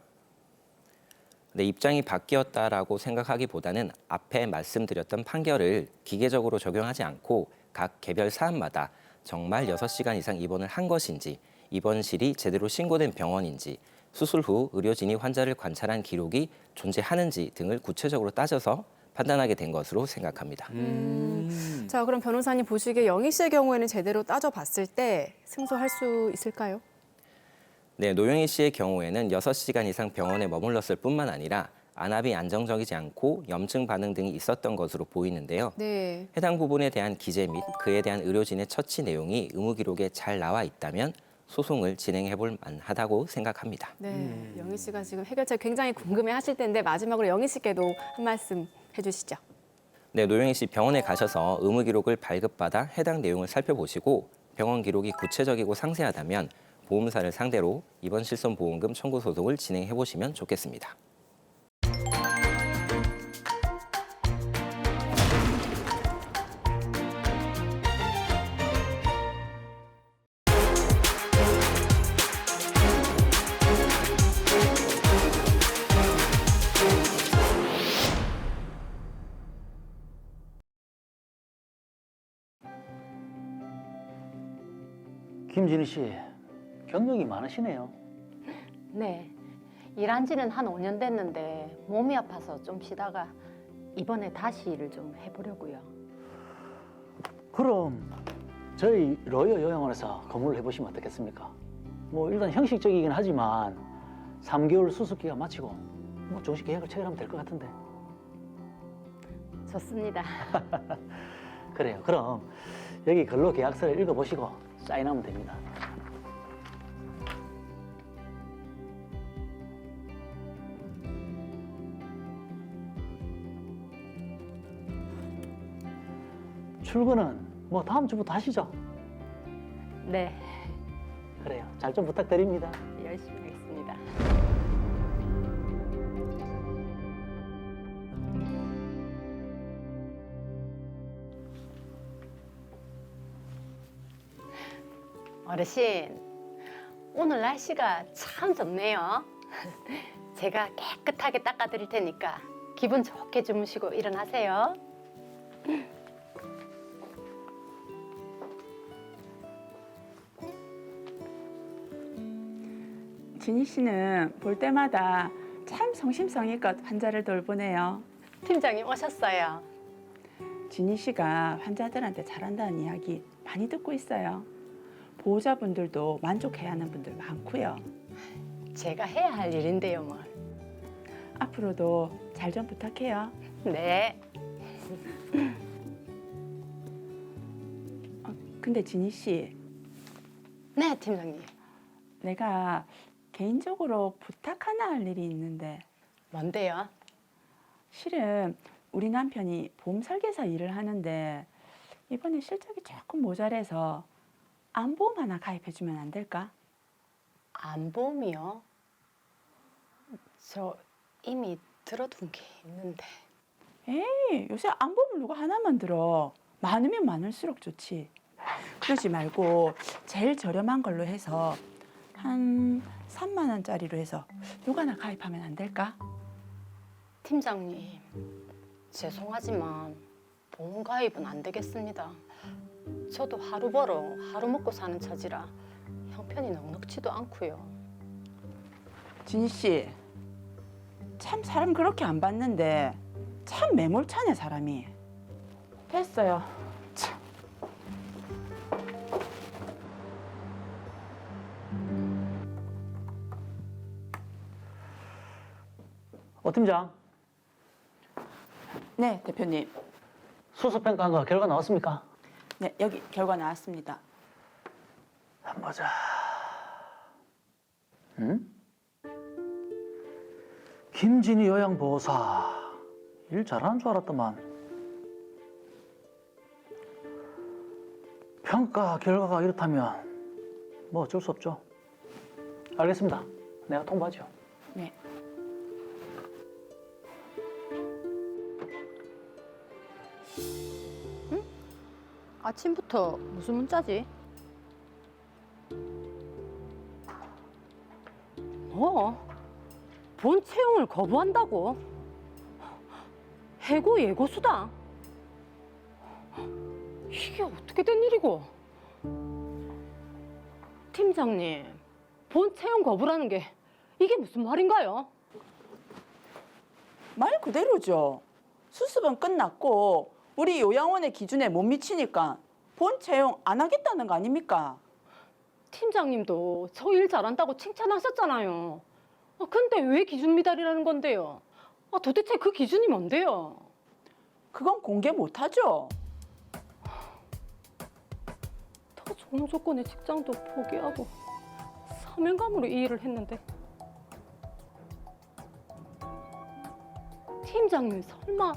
네, 입장이 바뀌었다라고 생각하기보다는 앞에 말씀드렸던 판결을 기계적으로 적용하지 않고 각 개별 사안마다 정말 6시간 이상 입원을 한 것인지, 입원실이 제대로 신고된 병원인지, 수술 후 의료진이 환자를 관찰한 기록이 존재하는지 등을 구체적으로 따져서 판단하게 된 것으로 생각합니다. 자, 그럼 변호사님 보시기에 영희 씨의 경우에는 제대로 따져봤을 때 승소할 수 있을까요? 네, 노영희 씨의 경우에는 6시간 이상 병원에 머물렀을 뿐만 아니라 안압이 안정적이지 않고 염증 반응 등이 있었던 것으로 보이는데요. 네. 해당 부분에 대한 기재 및 그에 대한 의료진의 처치 내용이 의무 기록에 잘 나와 있다면 소송을 진행해 볼 만하다고 생각합니다. 네. 영희 씨가 지금 해결책 굉장히 궁금해 하실 텐데 마지막으로 영희 씨께도 한 말씀 해주시죠. 네, 노영희 씨 병원에 가셔서 의무 기록을 발급받아 해당 내용을 살펴보시고 병원 기록이 구체적이고 상세하다면 보험사를 상대로 입원 실손 보험금 청구 소송을 진행해 보시면 좋겠습니다. 김진희 씨, 경력이 많으시네요. 네, 일한 지는 한 5년 됐는데 몸이 아파서 좀 쉬다가 이번에 다시 일을 좀 해보려고요. 그럼 저희 로이어 요양원에서 근무를 해보시면 어떻겠습니까? 뭐 일단 형식적이긴 하지만 3개월 수습기간 마치고 뭐 조금씩 계약을 체결하면 될 것 같은데. 좋습니다. 그래요. 그럼 여기 근로계약서를 읽어보시고 사인하면 됩니다. 출근은 뭐 다음 주부터 하시죠? 네, 그래요. 잘 좀 부탁드립니다. 열심히 하겠습니다. 어르신, 오늘 날씨가 참 좋네요. 제가 깨끗하게 닦아드릴 테니까 기분 좋게 주무시고 일어나세요. 진희 씨는 볼 때마다 참 성심성의껏 환자를 돌보네요. 팀장님 오셨어요. 진희 씨가 환자들한테 잘한다는 이야기 많이 듣고 있어요. 보호자분들도 만족해야 하는 분들 많고요. 제가 해야 할 일인데요, 뭐. 앞으로도 잘 좀 부탁해요. 네. 근데 진희 씨, 네, 팀장님. 내가 개인적으로 부탁 하나 할 일이 있는데 뭔데요? 실은 우리 남편이 보험 설계사 일을 하는데 이번에 실적이 조금 모자라서 안보험 하나 가입해주면 안 될까? 안보험이요? 저 이미 들어둔 게 있는데. 에이, 요새 안보험을 누가 하나만 들어. 많으면 많을수록 좋지. 그러지 말고 제일 저렴한 걸로 해서 한 3만 원짜리로 해서 누가나 가입하면 안 될까? 팀장님, 죄송하지만 보험 가입은 안 되겠습니다. 저도 하루 벌어 하루 먹고 사는 처지라 형편이 넉넉지도 않고요. 진희 씨, 참 사람 그렇게 안 봤는데 참 매몰차네 사람이. 됐어요. 참. 팀장, 네, 대표님. 수습평가한 거 결과 나왔습니까? 네, 여기 결과 나왔습니다. 한번 보자. 응? 김진희 요양보호사 일 잘하는 줄 알았더만 평가 결과가 이렇다면 뭐 어쩔 수 없죠. 알겠습니다. 내가 통보하죠. 네. 아침부터 무슨 문자지? 뭐? 본 채용을 거부한다고? 해고 예고수당? 이게 어떻게 된 일이고? 팀장님, 본 채용 거부라는 게 이게 무슨 말인가요? 말 그대로죠. 수습은 끝났고 우리 요양원의 기준에 못 미치니까 본 채용 안 하겠다는 거 아닙니까? 팀장님도 저 일 잘한다고 칭찬하셨잖아요. 근데 왜 기준 미달이라는 건데요? 도대체 그 기준이 뭔데요? 그건 공개 못하죠. 더 좋은 조건의 직장도 포기하고 사명감으로 이 일을 했는데 팀장님 설마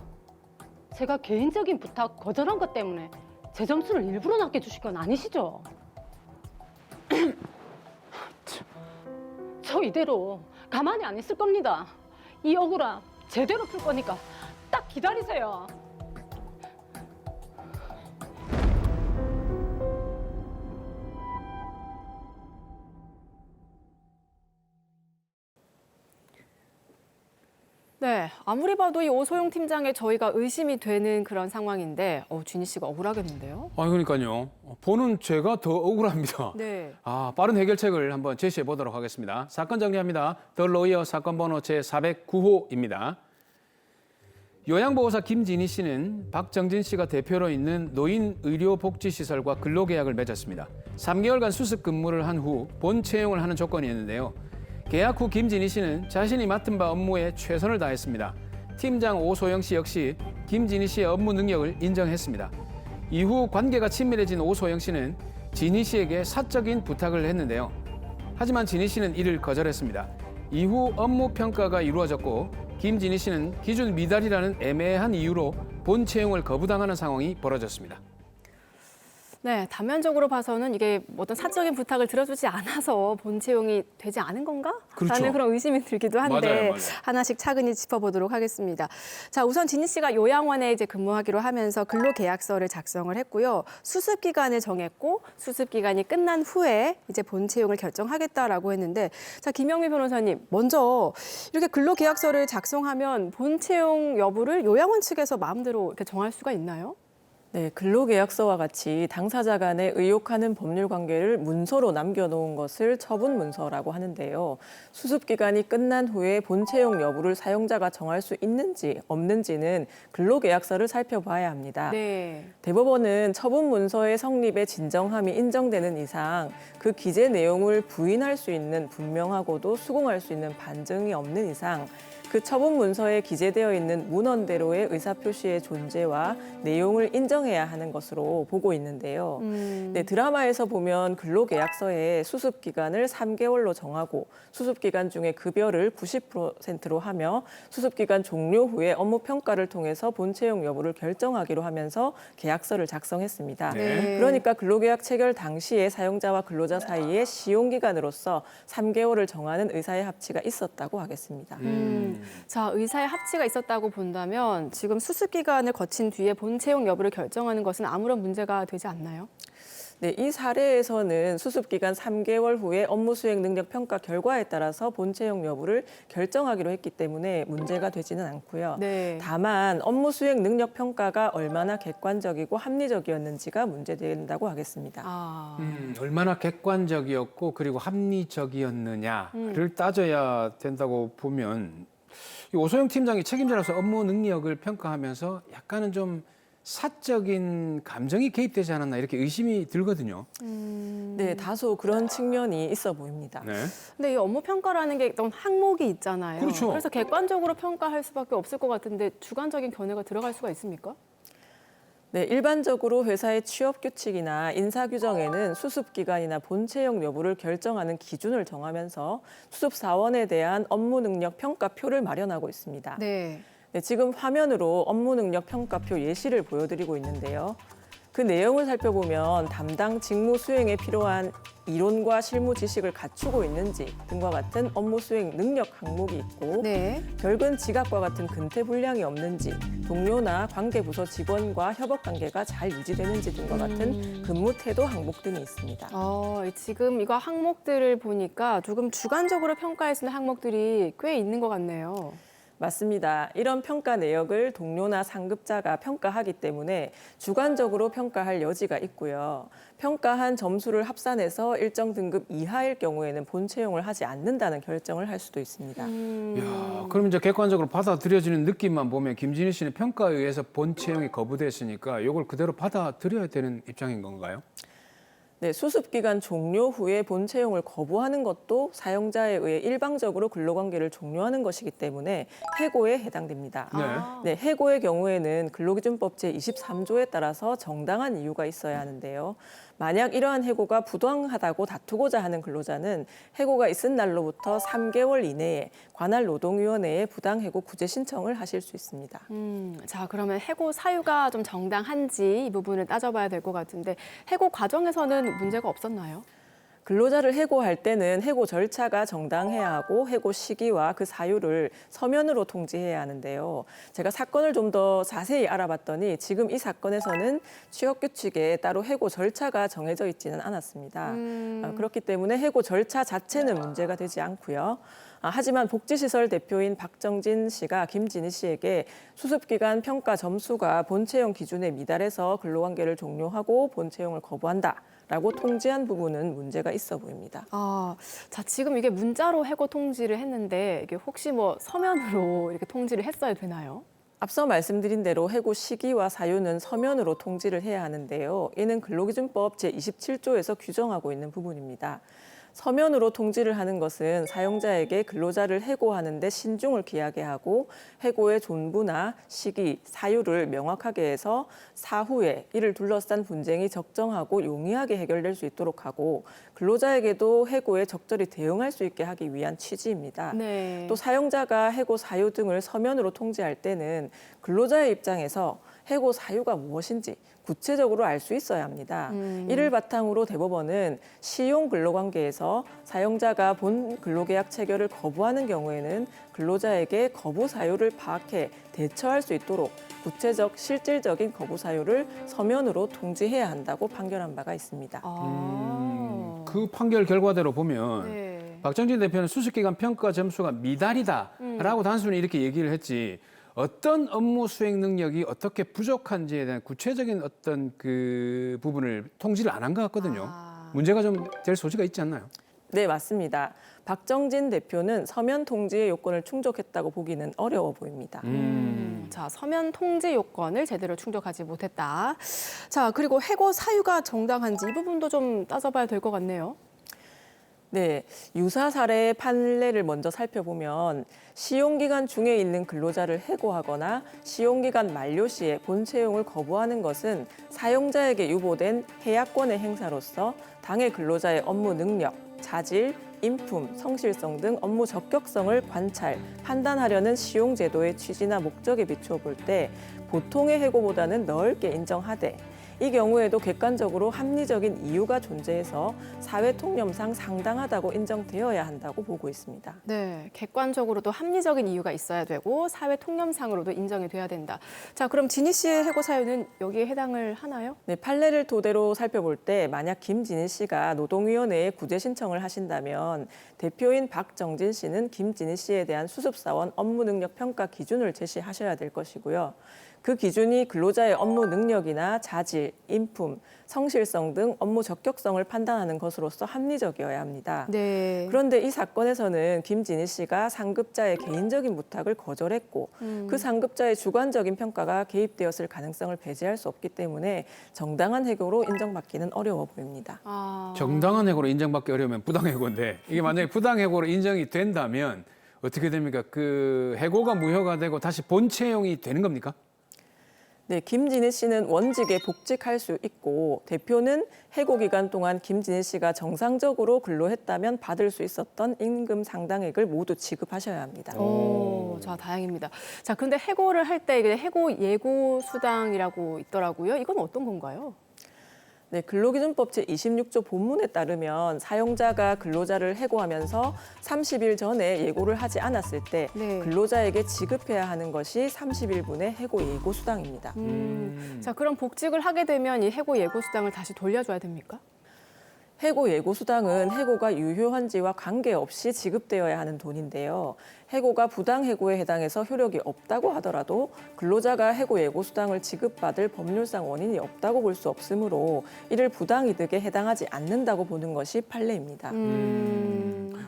제가 개인적인 부탁 거절한 것 때문에 제 점수를 일부러 낮게 주신 건 아니시죠? 저 이대로 가만히 안 있을 겁니다. 이 억울함 제대로 풀 거니까 딱 기다리세요. 네, 아무리 봐도 이 오소영 팀장의 저희가 의심이 되는 그런 상황인데 준희 씨가 억울하겠는데요? 그러니까요. 보는 제가 더 억울합니다. 네. 빠른 해결책을 한번 제시해 보도록 하겠습니다. 사건 정리합니다. 더 로이어 사건 번호 제409호입니다. 요양보호사 김진희 씨는 박정진 씨가 대표로 있는 노인의료복지시설과 근로계약을 맺었습니다. 3개월간 수습 근무를 한 후 본 채용을 하는 조건이었는데요. 계약 후 김진희 씨는 자신이 맡은 바 업무에 최선을 다했습니다. 팀장 오소영 씨 역시 김진희 씨의 업무 능력을 인정했습니다. 이후 관계가 친밀해진 오소영 씨는 진희 씨에게 사적인 부탁을 했는데요. 하지만 진희 씨는 이를 거절했습니다. 이후 업무 평가가 이루어졌고 김진희 씨는 기준 미달이라는 애매한 이유로 본 채용을 거부당하는 상황이 벌어졌습니다. 네, 단면적으로 봐서는 이게 어떤 사적인 부탁을 들어주지 않아서 본 채용이 되지 않은 건가? 그렇죠. 라는 그런 의심이 들기도 한데 맞아요. 하나씩 차근히 짚어보도록 하겠습니다. 자, 우선 진희 씨가 요양원에 이제 근무하기로 하면서 근로계약서를 작성을 했고요. 수습 기간을 정했고 수습 기간이 끝난 후에 이제 본 채용을 결정하겠다라고 했는데, 자, 김영미 변호사님, 먼저 이렇게 근로계약서를 작성하면 본 채용 여부를 요양원 측에서 마음대로 이렇게 정할 수가 있나요? 네, 근로계약서와 같이 당사자 간에 의혹하는 법률 관계를 문서로 남겨놓은 것을 처분 문서라고 하는데요. 수습 기간이 끝난 후에 본채용 여부를 사용자가 정할 수 있는지 없는지는 근로계약서를 살펴봐야 합니다. 네. 대법원은 처분 문서의 성립에 진정함이 인정되는 이상 그 기재 내용을 부인할 수 있는 분명하고도 수긍할 수 있는 반증이 없는 이상 그 처분 문서에 기재되어 있는 문헌대로의 의사표시의 존재와 내용을 인정해야 하는 것으로 보고 있는데요. 네, 드라마에서 보면 근로계약서에 수습기간을 3개월로 정하고 수습기간 중에 급여를 90%로 하며 수습기간 종료 후에 업무평가를 통해서 본채용 여부를 결정하기로 하면서 계약서를 작성했습니다. 네. 그러니까 근로계약 체결 당시에 사용자와 근로자 사이에 시용기간으로서 3개월을 정하는 의사의 합치가 있었다고 하겠습니다. 자, 의사의 합치가 있었다고 본다면 지금 수습 기간을 거친 뒤에 본채용 여부를 결정하는 것은 아무런 문제가 되지 않나요? 네, 이 사례에서는 수습기간 3개월 후에 업무 수행 능력 평가 결과에 따라서 본채용 여부를 결정하기로 했기 때문에 문제가 되지는 않고요. 네. 다만 업무 수행 능력 평가가 얼마나 객관적이고 합리적이었는지가 문제된다고 하겠습니다. 얼마나 객관적이었고 그리고 합리적이었느냐를 따져야 된다고 보면 이 오소영 팀장이 책임자로서 업무 능력을 평가하면서 약간은 좀 사적인 감정이 개입되지 않았나 이렇게 의심이 들거든요. 네, 다소 그런 측면이 있어 보입니다. 네. 근데 이 업무 평가라는 게 어떤 항목이 있잖아요. 그렇죠. 그래서 객관적으로 평가할 수밖에 없을 것 같은데 주관적인 견해가 들어갈 수가 있습니까? 네, 일반적으로 회사의 취업 규칙이나 인사 규정에는 수습 기간이나 본채용 여부를 결정하는 기준을 정하면서 수습 사원에 대한 업무 능력 평가표를 마련하고 있습니다. 네. 네, 지금 화면으로 업무 능력 평가표 예시를 보여드리고 있는데요. 그 내용을 살펴보면 담당 직무 수행에 필요한 이론과 실무 지식을 갖추고 있는지 등과 같은 업무 수행 능력 항목이 있고 네. 결근 지각과 같은 근태 불량이 없는지 동료나 관계부서 직원과 협업 관계가 잘 유지되는지 등과 같은 근무 태도 항목 등이 있습니다. 지금 이거 항목들을 보니까 조금 주관적으로 평가할 수 있는 항목들이 꽤 있는 것 같네요. 맞습니다. 이런 평가 내역을 동료나 상급자가 평가하기 때문에 주관적으로 평가할 여지가 있고요. 평가한 점수를 합산해서 일정 등급 이하일 경우에는 본채용을 하지 않는다는 결정을 할 수도 있습니다. 야, 그럼 이제 객관적으로 받아들여지는 느낌만 보면 김진희 씨는 평가에 의해서 본채용이 거부됐으니까 이걸 그대로 받아들여야 되는 입장인 건가요? 네, 수습기간 종료 후에 본채용을 거부하는 것도 사용자에 의해 일방적으로 근로관계를 종료하는 것이기 때문에 해고에 해당됩니다. 네, 해고의 경우에는 근로기준법 제23조에 따라서 정당한 이유가 있어야 하는데요. 만약 이러한 해고가 부당하다고 다투고자 하는 근로자는 해고가 있은 날로부터 3개월 이내에 관할 노동위원회에 부당해고 구제 신청을 하실 수 있습니다. 자, 그러면 해고 사유가 좀 정당한지 이 부분을 따져봐야 될 것 같은데 해고 과정에서는 문제가 없었나요? 근로자를 해고할 때는 해고 절차가 정당해야 하고 해고 시기와 그 사유를 서면으로 통지해야 하는데요. 제가 사건을 좀 더 자세히 알아봤더니 지금 이 사건에서는 취업규칙에 따로 해고 절차가 정해져 있지는 않았습니다. 그렇기 때문에 해고 절차 자체는 문제가 되지 않고요. 하지만 복지시설 대표인 박정진 씨가 김진희 씨에게 수습기간 평가 점수가 본채용 기준에 미달해서 근로관계를 종료하고 본채용을 거부한다라고 통지한 부분은 문제가 있어 보입니다. 자, 지금 이게 문자로 해고 통지를 했는데 이게 혹시 뭐 서면으로 이렇게 통지를 했어야 되나요? 앞서 말씀드린 대로 해고 시기와 사유는 서면으로 통지를 해야 하는데요. 이는 근로기준법 제27조에서 규정하고 있는 부분입니다. 서면으로 통지를 하는 것은 사용자에게 근로자를 해고하는 데 신중을 기하게 하고 해고의 존부나 시기, 사유를 명확하게 해서 사후에 이를 둘러싼 분쟁이 적정하고 용이하게 해결될 수 있도록 하고 근로자에게도 해고에 적절히 대응할 수 있게 하기 위한 취지입니다. 네. 또 사용자가 해고 사유 등을 서면으로 통지할 때는 근로자의 입장에서 해고 사유가 무엇인지 구체적으로 알 수 있어야 합니다. 이를 바탕으로 대법원은 시용 근로관계에서 사용자가 본 근로계약 체결을 거부하는 경우에는 근로자에게 거부 사유를 파악해 대처할 수 있도록 구체적 실질적인 거부 사유를 서면으로 통지해야 한다고 판결한 바가 있습니다. 그 판결 결과대로 보면 박정진 대표는 수습기간 평가 점수가 미달이다라고 단순히 이렇게 얘기를 했지 어떤 업무 수행 능력이 어떻게 부족한지에 대한 구체적인 어떤 그 부분을 통지를 안 한 것 같거든요. 문제가 좀 될 소지가 있지 않나요? 네, 맞습니다. 박정진 대표는 서면 통지의 요건을 충족했다고 보기는 어려워 보입니다. 자, 서면 통지 요건을 제대로 충족하지 못했다. 자, 그리고 해고 사유가 정당한지 이 부분도 좀 따져봐야 될 것 같네요. 네, 유사 사례의 판례를 먼저 살펴보면 시용기간 중에 있는 근로자를 해고하거나 시용기간 만료 시에 본 채용을 거부하는 것은 사용자에게 유보된 해약권의 행사로서 당해 근로자의 업무 능력, 자질, 인품, 성실성 등 업무 적격성을 관찰, 판단하려는 시용제도의 취지나 목적에 비추어 볼 때 보통의 해고보다는 넓게 인정하되 이 경우에도 객관적으로 합리적인 이유가 존재해서 사회 통념상 상당하다고 인정되어야 한다고 보고 있습니다. 네, 객관적으로도 합리적인 이유가 있어야 되고 사회 통념상으로도 인정이 돼야 된다. 자, 그럼 진희 씨의 해고 사유는 여기에 해당을 하나요? 네, 판례를 토대로 살펴볼 때 만약 김진희 씨가 노동위원회에 구제 신청을 하신다면 대표인 박정진 씨는 김진희 씨에 대한 수습사원 업무 능력 평가 기준을 제시하셔야 될 것이고요. 그 기준이 근로자의 업무 능력이나 자질, 인품, 성실성 등 업무 적격성을 판단하는 것으로서 합리적이어야 합니다. 네. 그런데 이 사건에서는 김진희 씨가 상급자의 개인적인 부탁을 거절했고 그 상급자의 주관적인 평가가 개입되었을 가능성을 배제할 수 없기 때문에 정당한 해고로 인정받기는 어려워 보입니다. 정당한 해고로 인정받기 어려우면 부당해고인데 이게 만약에 부당해고로 인정이 된다면 어떻게 됩니까? 그 해고가 무효가 되고 다시 본 채용이 되는 겁니까? 네, 김진희 씨는 원직에 복직할 수 있고 대표는 해고 기간 동안 김진희 씨가 정상적으로 근로했다면 받을 수 있었던 임금 상당액을 모두 지급하셔야 합니다. 자, 다행입니다. 자, 근데 해고를 할 때 해고 예고 수당이라고 있더라고요. 이건 어떤 건가요? 네, 근로기준법 제26조 본문에 따르면 사용자가 근로자를 해고하면서 30일 전에 예고를 하지 않았을 때 근로자에게 지급해야 하는 것이 30일분의 해고 예고 수당입니다. 자, 그럼 복직을 하게 되면 이 해고 예고 수당을 다시 돌려줘야 됩니까? 해고 예고 수당은 해고가 유효한지와 관계없이 지급되어야 하는 돈인데요. 해고가 부당 해고에 해당해서 효력이 없다고 하더라도 근로자가 해고 예고 수당을 지급받을 법률상 원인이 없다고 볼 수 없으므로 이를 부당 이득에 해당하지 않는다고 보는 것이 판례입니다.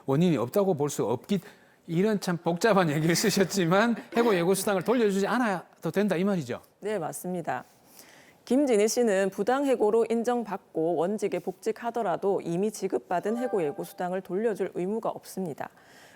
원인이 없다고 볼 수 없기 이런 참 복잡한 얘기를 쓰셨지만 해고 예고 수당을 돌려주지 않아도 된다 이 말이죠? 네, 맞습니다. 김진희 씨는 부당 해고로 인정받고 원직에 복직하더라도 이미 지급받은 해고 예고 수당을 돌려줄 의무가 없습니다.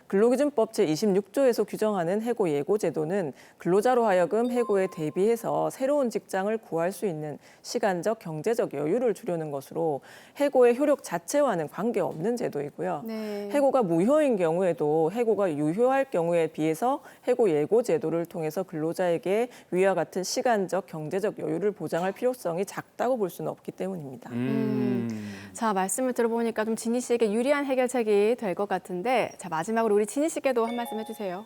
근로기준법 제26조에서 규정하는 해고 예고 제도는 근로자로 하여금 해고에 대비해서 새로운 직장을 구할 수 있는 시간적, 경제적 여유를 주려는 것으로 해고의 효력 자체와는 관계없는 제도이고요. 해고가 무효인 경우에도 해고가 유효할 경우에 비해서 해고 예고 제도를 통해서 근로자에게 위와 같은 시간적, 경제적 여유를 보장할 필요성이 작다고 볼 수는 없기 때문입니다. 자, 말씀을 들어보니까 좀 진희 씨에게 유리한 해결책이 될 것 같은데, 자, 마지막으로 우리 진희 씨께도 한 말씀 해주세요.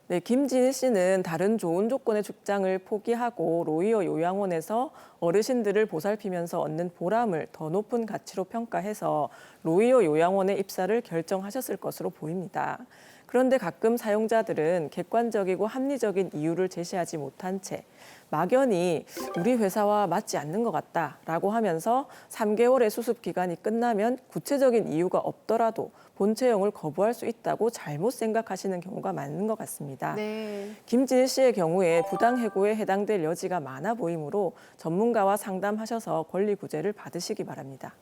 네, 김진희 씨는 다른 좋은 조건의 직장을 포기하고 로이어 요양원에서 어르신들을 보살피면서 얻는 보람을 더 높은 가치로 평가해서 로이어 요양원에 입사를 결정하셨을 것으로 보입니다. 그런데 가끔 사용자들은 객관적이고 합리적인 이유를 제시하지 못한 채 막연히 우리 회사와 맞지 않는 것 같다라고 하면서 3개월의 수습 기간이 끝나면 구체적인 이유가 없더라도 본 채용을 거부할 수 있다고 잘못 생각하시는 경우가 많은 것 같습니다. 김진희 씨의 경우에 부당 해고에 해당될 여지가 많아 보이므로 전문가와 상담하셔서 권리 구제를 받으시기 바랍니다.